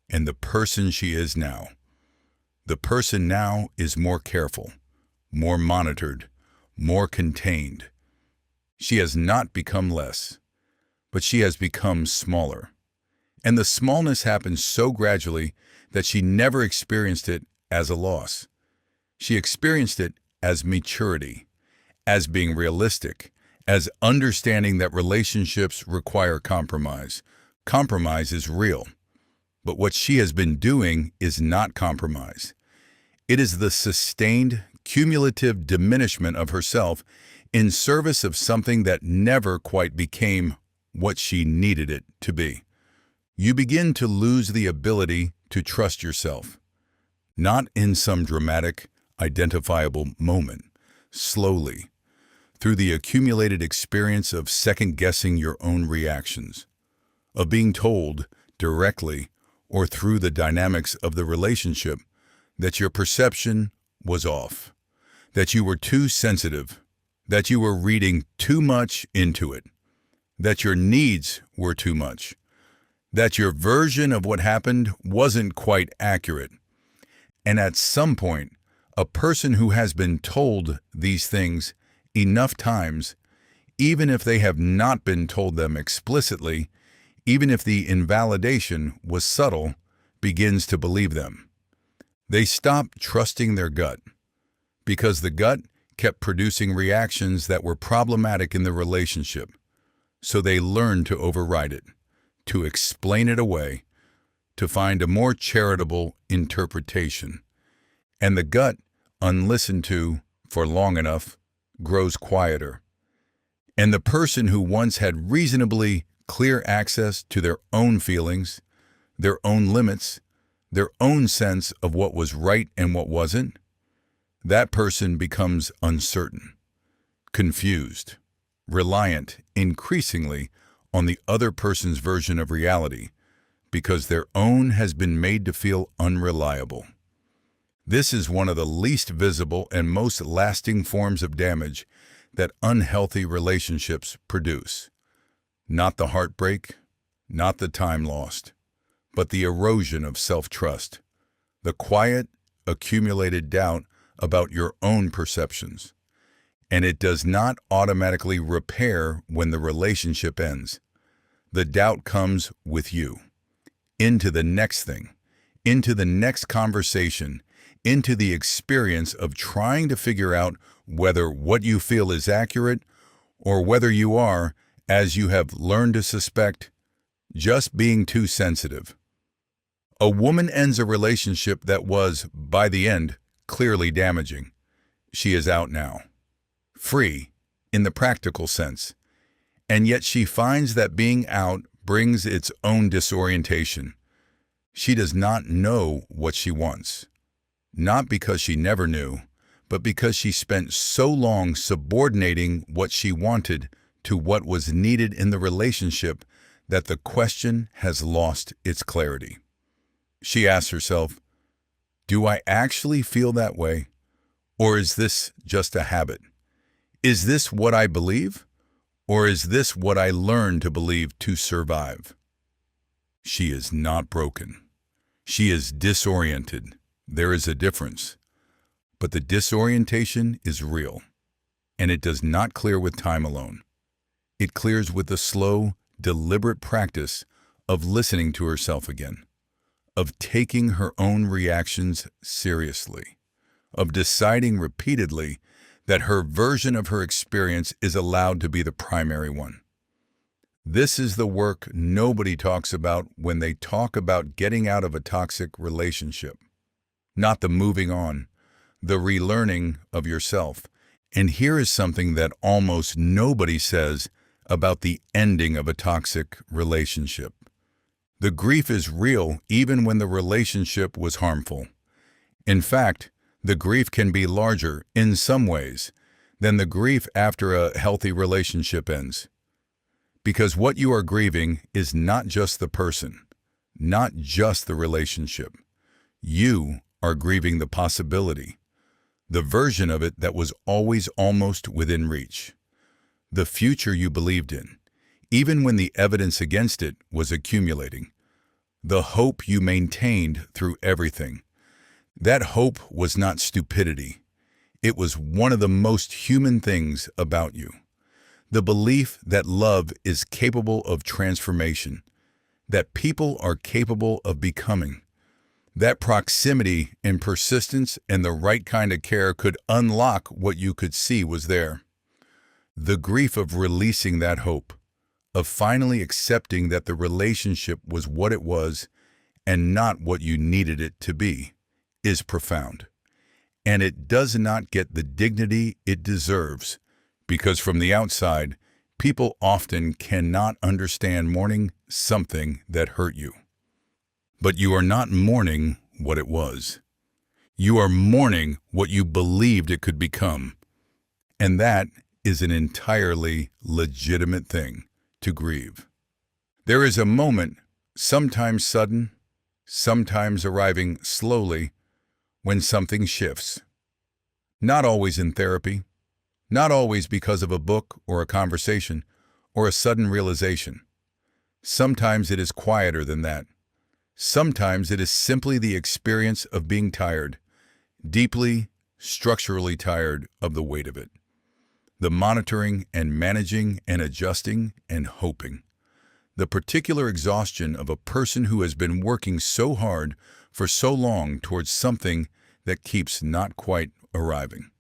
and the person she is now. The person now is more careful, more monitored, more contained. She has not become less, but she has become smaller. And the smallness happens so gradually that she never experienced it as a loss. She experienced it as maturity, as being realistic, as understanding that relationships require compromise. Compromise is real. But what she has been doing is not compromise. It is the sustained, cumulative diminishment of herself in service of something that never quite became what she needed it to be. You begin to lose the ability to trust yourself, not in some dramatic, identifiable moment, slowly, through the accumulated experience of second-guessing your own reactions, of being told directly or through the dynamics of the relationship that your perception was off, that you were too sensitive, that you were reading too much into it, that your needs were too much, that your version of what happened wasn't quite accurate. And at some point, a person who has been told these things enough times, even if they have not been told them explicitly, even if the invalidation was subtle, begins to believe them. They stop trusting their gut, because the gut kept producing reactions that were problematic in the relationship. So they learn to override it, to explain it away, to find a more charitable interpretation. And the gut, unlistened to for long enough, grows quieter. And the person who once had reasonably clear access to their own feelings, their own limits, their own sense of what was right and what wasn't, that person becomes uncertain, confused, reliant increasingly on the other person's version of reality because their own has been made to feel unreliable. This is one of the least visible and most lasting forms of damage that unhealthy relationships produce. Not the heartbreak, not the time lost, but the erosion of self-trust, the quiet, accumulated doubt about your own perceptions. And it does not automatically repair when the relationship ends. The doubt comes with you, into the next thing, into the next conversation, into the experience of trying to figure out whether what you feel is accurate or whether you are, as you have learned to suspect, just being too sensitive. A woman ends a relationship that was, by the end, clearly damaging. She is out now, free in the practical sense, and yet she finds that being out brings its own disorientation. She does not know what she wants. Not because she never knew, but because she spent so long subordinating what she wanted to what was needed in the relationship that the question has lost its clarity. She asks herself, do I actually feel that way? Or is this just a habit? Is this what I believe? Or is this what I learned to believe to survive? She is not broken. She is disoriented. There is a difference. But the disorientation is real, and it does not clear with time alone. It clears with the slow, deliberate practice of listening to herself again, of taking her own reactions seriously, of deciding repeatedly that her version of her experience is allowed to be the primary one. This is the work nobody talks about when they talk about getting out of a toxic relationship. Not the moving on, the relearning of yourself. And here is something that almost nobody says about the ending of a toxic relationship. The grief is real even when the relationship was harmful. In fact, the grief can be larger, in some ways, than the grief after a healthy relationship ends. Because what you are grieving is not just the person, not just the relationship. You are grieving the possibility, the version of it that was always almost within reach, the future you believed in, even when the evidence against it was accumulating, the hope you maintained through everything. That hope was not stupidity. It was one of the most human things about you. The belief that love is capable of transformation, that people are capable of becoming, that proximity and persistence and the right kind of care could unlock what you could see was there. The grief of releasing that hope, of finally accepting that the relationship was what it was and not what you needed it to be, is profound. And it does not get the dignity it deserves, because from the outside, people often cannot understand mourning something that hurt you. But you are not mourning what it was. You are mourning what you believed it could become. And that is an entirely legitimate thing to grieve. There is a moment, sometimes sudden, sometimes arriving slowly, when something shifts. Not always in therapy, not always because of a book or a conversation or a sudden realization. Sometimes it is quieter than that. Sometimes it is simply the experience of being tired, deeply, structurally tired of the weight of it. The monitoring and managing and adjusting and hoping. The particular exhaustion of a person who has been working so hard for so long towards something that keeps not quite arriving.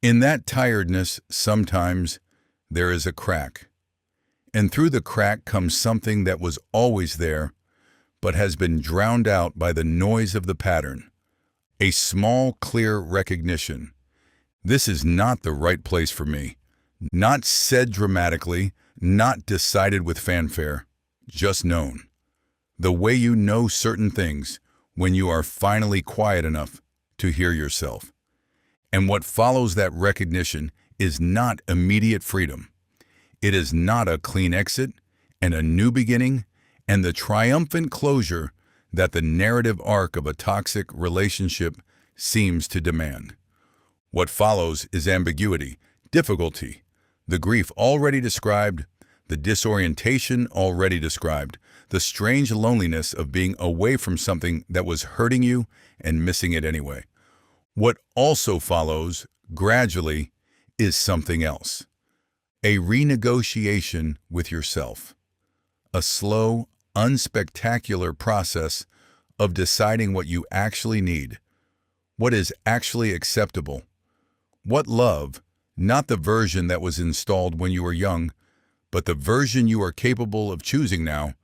In that tiredness, sometimes there is a crack. And through the crack comes something that was always there, but has been drowned out by the noise of the pattern. A small, clear recognition. This is not the right place for me. Not said dramatically, not decided with fanfare, just known. The way you know certain things when you are finally quiet enough to hear yourself. And what follows that recognition is not immediate freedom. It is not a clean exit and a new beginning and the triumphant closure that the narrative arc of a toxic relationship seems to demand. What follows is ambiguity, difficulty, the grief already described, the disorientation already described, the strange loneliness of being away from something that was hurting you and missing it anyway. What also follows, gradually, is something else. A renegotiation with yourself. A slow, unspectacular process of deciding what you actually need, what is actually acceptable, what love, not the version that was installed when you were young, but the version you are capable of choosing now,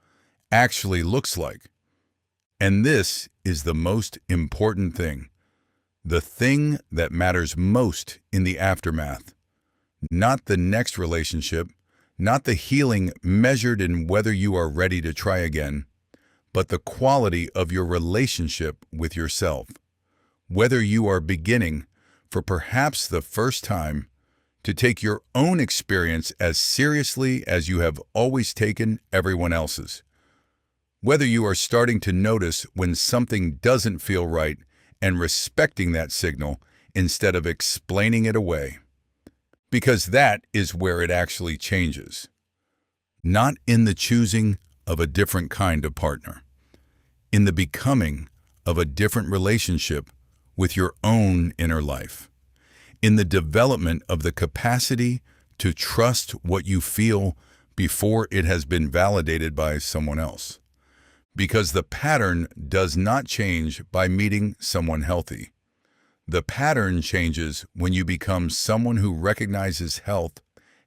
actually looks like. And this is the most important thing, the thing that matters most in the aftermath. Not the next relationship, not the healing measured in whether you are ready to try again, but the quality of your relationship with yourself. Whether you are beginning, for perhaps the first time, to take your own experience as seriously as you have always taken everyone else's. Whether you are starting to notice when something doesn't feel right and respecting that signal instead of explaining it away. Because that is where it actually changes. Not in the choosing of a different kind of partner, in the becoming of a different relationship with your own inner life, in the development of the capacity to trust what you feel before it has been validated by someone else. Because the pattern does not change by meeting someone healthy. The pattern changes when you become someone who recognizes health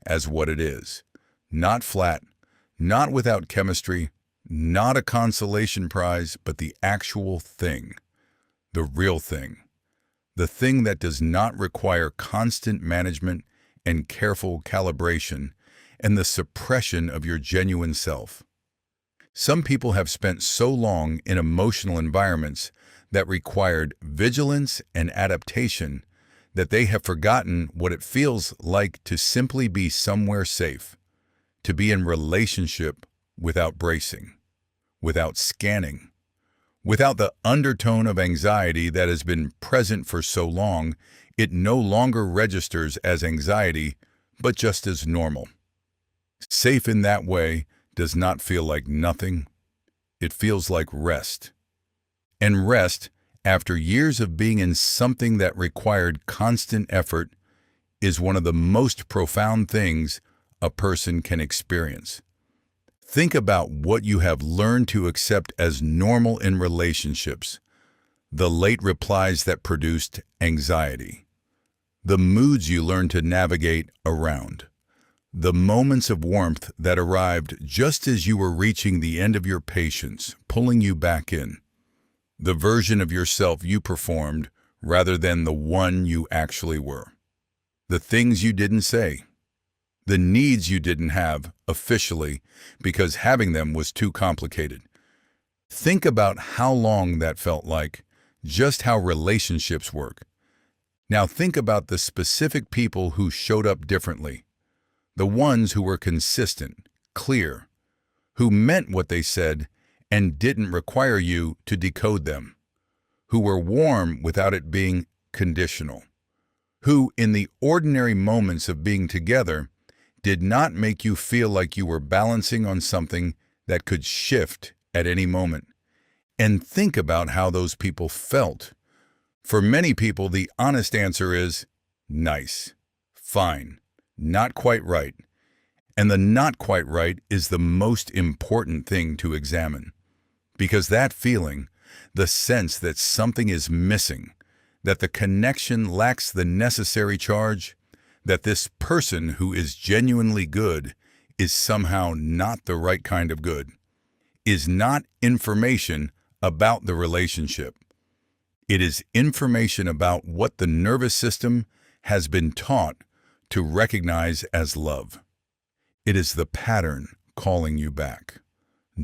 as what it is. Not flat, not without chemistry, not a consolation prize, but the actual thing. The real thing. The thing that does not require constant management and careful calibration and the suppression of your genuine self. Some people have spent so long in emotional environments that required vigilance and adaptation that they have forgotten what it feels like to simply be somewhere safe, to be in relationship without bracing, without scanning, without the undertone of anxiety that has been present for so long, it no longer registers as anxiety, but just as normal. Safe in that way does not feel like nothing. It feels like rest. And rest, after years of being in something that required constant effort, is one of the most profound things a person can experience. Think about what you have learned to accept as normal in relationships, the late replies that produced anxiety, the moods you learned to navigate around, the moments of warmth that arrived just as you were reaching the end of your patience, pulling you back in, the version of yourself you performed rather than the one you actually were, the things you didn't say, the needs you didn't have officially because having them was too complicated. Think about how long that felt like, just how relationships work. Now think about the specific people who showed up differently, the ones who were consistent, clear, who meant what they said and didn't require you to decode them, who were warm without it being conditional, who, in the ordinary moments of being together, did not make you feel like you were balancing on something that could shift at any moment. And think about how those people felt. For many people, the honest answer is nice, fine, not quite right. And the not quite right is the most important thing to examine. Because that feeling, the sense that something is missing, that the connection lacks the necessary charge, that this person who is genuinely good is somehow not the right kind of good, is not information about the relationship. It is information about what the nervous system has been taught to recognize as love. It is the pattern calling you back.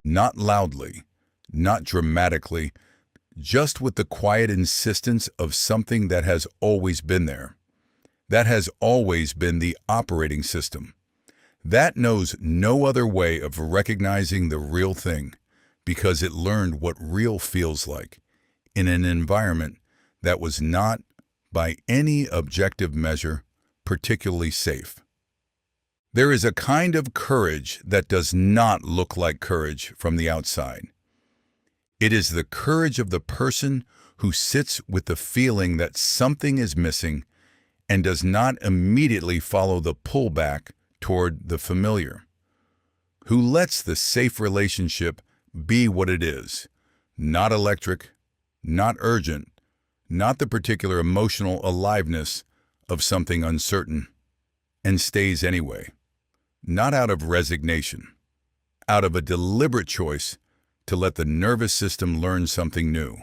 Not loudly, not dramatically, just with the quiet insistence of something that has always been there. That has always been the operating system. That knows no other way of recognizing the real thing because it learned what real feels like in an environment that was not, by any objective measure, particularly safe. There is a kind of courage that does not look like courage from the outside. It is the courage of the person who sits with the feeling that something is missing and does not immediately follow the pullback toward the familiar, who lets the safe relationship be what it is, not electric, not urgent, not the particular emotional aliveness of something uncertain, and stays anyway, not out of resignation, out of a deliberate choice to let the nervous system learn something new,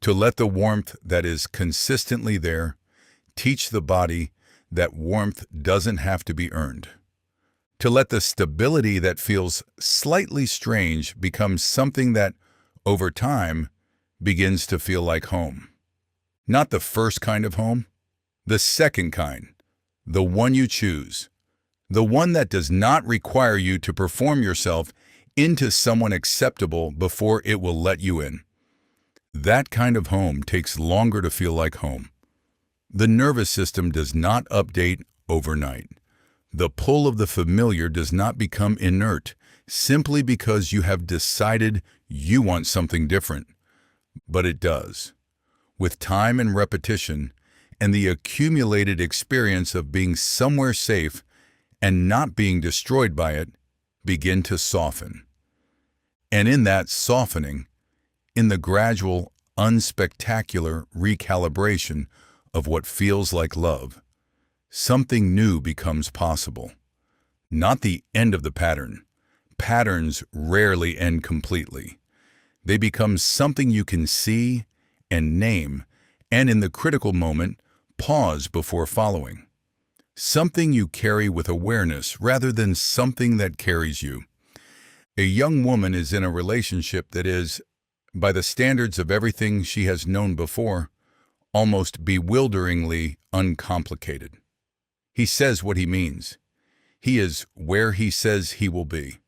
to let the warmth that is consistently there teach the body that warmth doesn't have to be earned, to let the stability that feels slightly strange become something that, over time, begins to feel like home. Not the first kind of home, the second kind, the one you choose, the one that does not require you to perform yourself into someone acceptable before it will let you in. That kind of home takes longer to feel like home. The nervous system does not update overnight. The pull of the familiar does not become inert simply because you have decided you want something different. But it does. With time and repetition, and the accumulated experience of being somewhere safe and not being destroyed by it, begin to soften. And in that softening, in the gradual, unspectacular recalibration of what feels like love, something new becomes possible. Not the end of the pattern. Patterns rarely end completely. They become something you can see and name, and in the critical moment, pause before following. Something you carry with awareness rather than something that carries you. A young woman is in a relationship that is, by the standards of everything she has known before, almost bewilderingly uncomplicated. He says what he means. He is where he says he will be.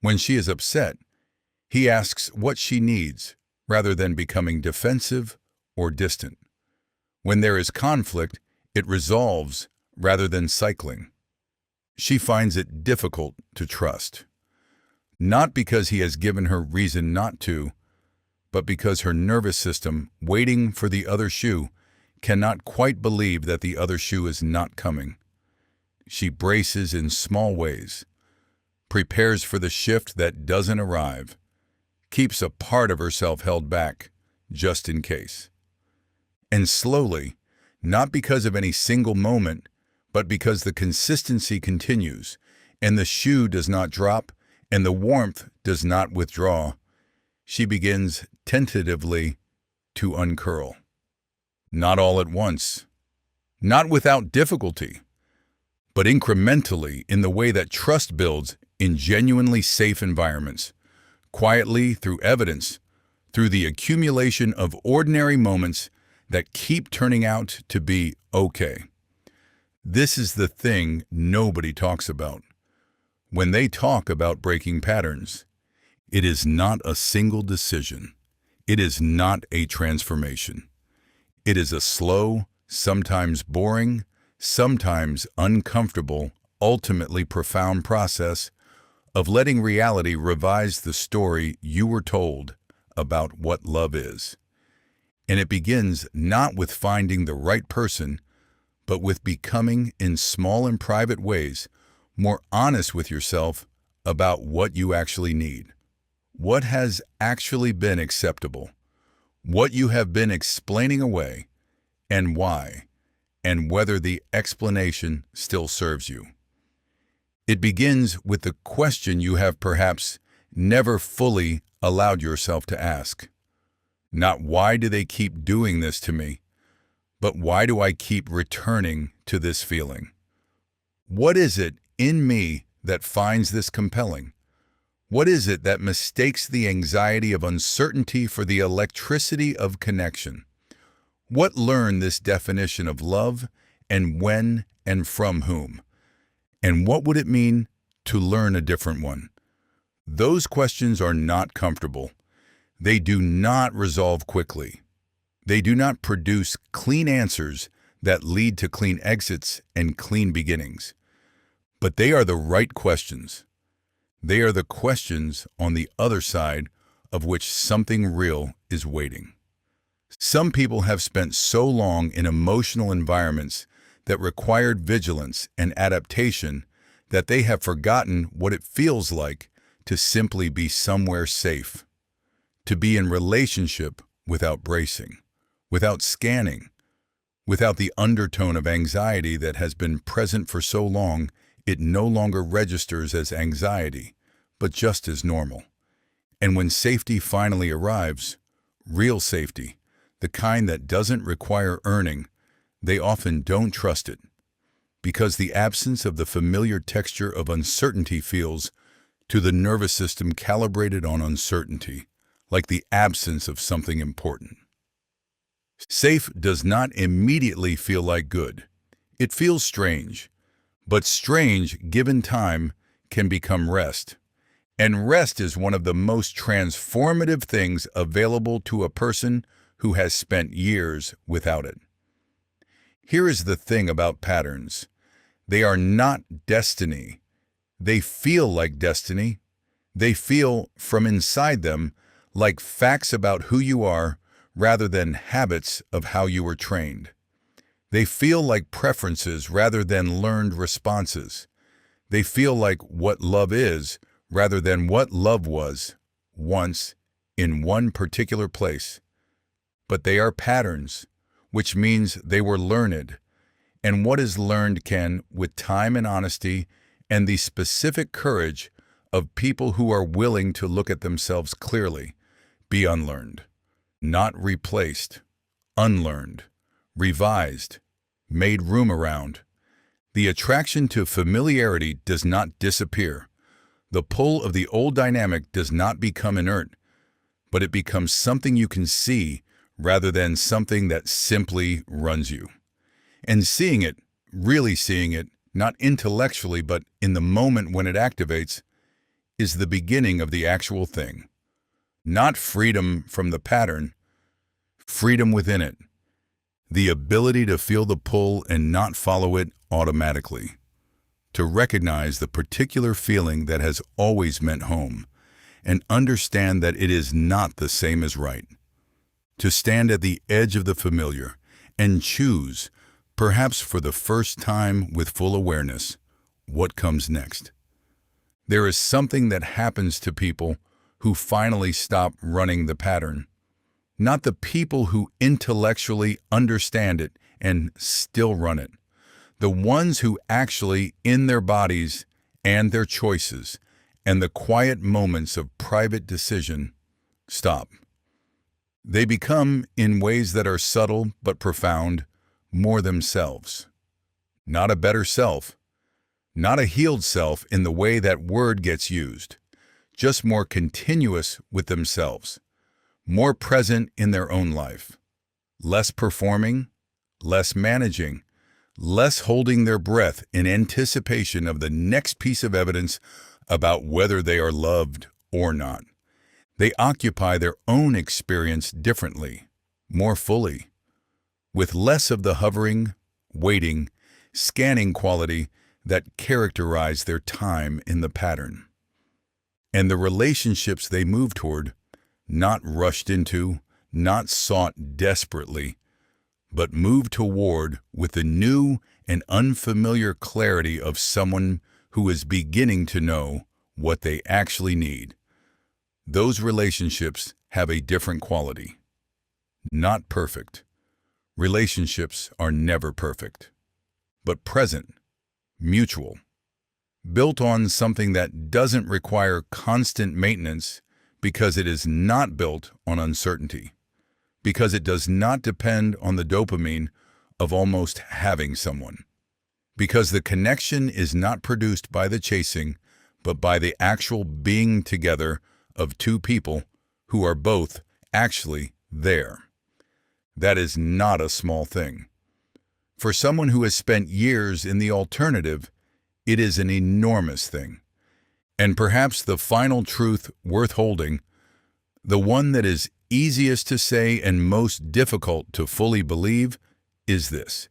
When she is upset, he asks what she needs rather than becoming defensive or distant. When there is conflict, it resolves rather than cycling. She finds it difficult to trust. Not because he has given her reason not to, but because her nervous system, waiting for the other shoe, cannot quite believe that the other shoe is not coming. She braces in small ways, prepares for the shift that doesn't arrive, keeps a part of herself held back, just in case. And slowly, not because of any single moment, but because the consistency continues, and the shoe does not drop, and the warmth does not withdraw, she begins tentatively to uncurl. Not all at once, not without difficulty, but incrementally in the way that trust builds in genuinely safe environments, quietly through evidence, through the accumulation of ordinary moments that keep turning out to be okay. This is the thing nobody talks about. When they talk about breaking patterns, it is not a single decision. It is not a transformation. It is a slow, sometimes boring, sometimes uncomfortable, ultimately profound process of letting reality revise the story you were told about what love is. And it begins not with finding the right person, but with becoming, in small and private ways, more honest with yourself about what you actually need. What has actually been acceptable, what you have been explaining away, and why, and whether the explanation still serves you. It begins with the question you have perhaps never fully allowed yourself to ask. Not why do they keep doing this to me, but why do I keep returning to this feeling? What is it in me that finds this compelling? What is it that mistakes the anxiety of uncertainty for the electricity of connection? What learned this definition of love, and when and from whom? And what would it mean to learn a different one? Those questions are not comfortable. They do not resolve quickly. They do not produce clean answers that lead to clean exits and clean beginnings. But they are the right questions. They are the questions on the other side of which something real is waiting. Some people have spent so long in emotional environments that required vigilance and adaptation that they have forgotten what it feels like to simply be somewhere safe, to be in relationship without bracing, without scanning, without the undertone of anxiety that has been present for so long it no longer registers as anxiety, but just as normal. And when safety finally arrives, real safety, the kind that doesn't require earning, they often don't trust it, because the absence of the familiar texture of uncertainty feels, to the nervous system calibrated on uncertainty, like the absence of something important. Safe does not immediately feel like good. It feels strange, but strange, given time, can become rest. And rest is one of the most transformative things available to a person who has spent years without it. Here is the thing about patterns. They are not destiny. They feel like destiny. They feel, from inside them, like facts about who you are rather than habits of how you were trained. They feel like preferences rather than learned responses. They feel like what love is rather than what love was once in one particular place. But they are patterns, which means they were learned. And what is learned can, with time and honesty and the specific courage of people who are willing to look at themselves clearly, be unlearned. Not replaced, unlearned, revised, made room around. The attraction to familiarity does not disappear. The pull of the old dynamic does not become inert, but it becomes something you can see rather than something that simply runs you. And seeing it, really seeing it, not intellectually but in the moment when it activates, is the beginning of the actual thing. Not freedom from the pattern, freedom within it. The ability to feel the pull and not follow it automatically. To recognize the particular feeling that has always meant home, and understand that it is not the same as right. To stand at the edge of the familiar and choose, perhaps for the first time with full awareness, what comes next. There is something that happens to people who finally stop running the pattern. Not the people who intellectually understand it and still run it. The ones who actually, in their bodies and their choices and the quiet moments of private decision, stop. They become, in ways that are subtle but profound, more themselves. Not a better self, not a healed self in the way that word gets used, just more continuous with themselves, more present in their own life, less performing, less managing, less holding their breath in anticipation of the next piece of evidence about whether they are loved or not. They occupy their own experience differently, more fully, with less of the hovering, waiting, scanning quality that characterize their time in the pattern. And the relationships they move toward, not rushed into, not sought desperately, but move toward with the new and unfamiliar clarity of someone who is beginning to know what they actually need. Those relationships have a different quality. Not perfect. Relationships are never perfect, but present, mutual, built on something that doesn't require constant maintenance because it is not built on uncertainty, because it does not depend on the dopamine of almost having someone. Because the connection is not produced by the chasing, but by the actual being together of two people who are both actually there. That is not a small thing. For someone who has spent years in the alternative, it is an enormous thing. And perhaps the final truth worth holding, the one that is easiest to say and most difficult to fully believe, is this.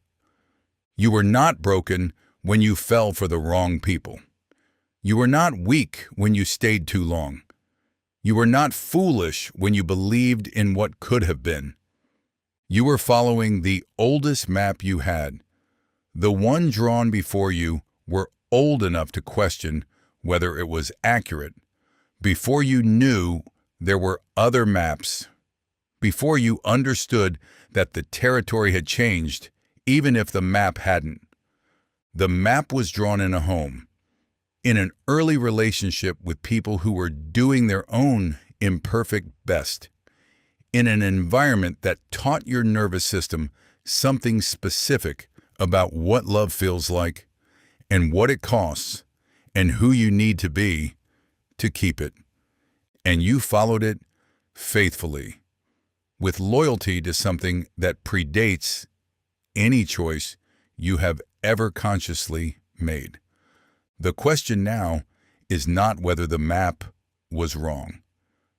You were not broken when you fell for the wrong people. You were not weak when you stayed too long. You were not foolish when you believed in what could have been. You were following the oldest map you had. The one drawn before you were old enough to question whether it was accurate. Before you knew there were other maps. Before you understood that the territory had changed, even if the map hadn't. The map was drawn in a home, in an early relationship with people who were doing their own imperfect best, in an environment that taught your nervous system something specific about what love feels like and what it costs and who you need to be to keep it. And you followed it faithfully, with loyalty to something that predates any choice you have ever consciously made. The question now is not whether the map was wrong.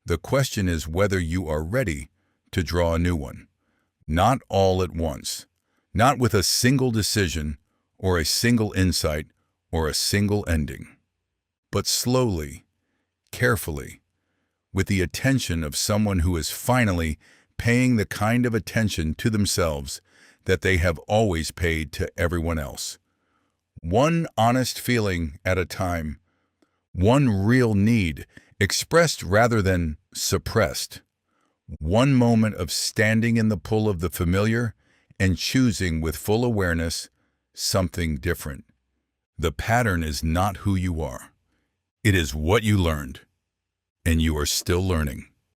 The question is whether you are ready to draw a new one. Not all at once, not with a single decision or a single insight or a single ending, but slowly, carefully, with the attention of someone who is finally paying the kind of attention to themselves that they have always paid to everyone else. One honest feeling at a time, one real need expressed rather than suppressed, one moment of standing in the pull of the familiar and choosing with full awareness something different. The pattern is not who you are. It is what you learned, and you are still learning.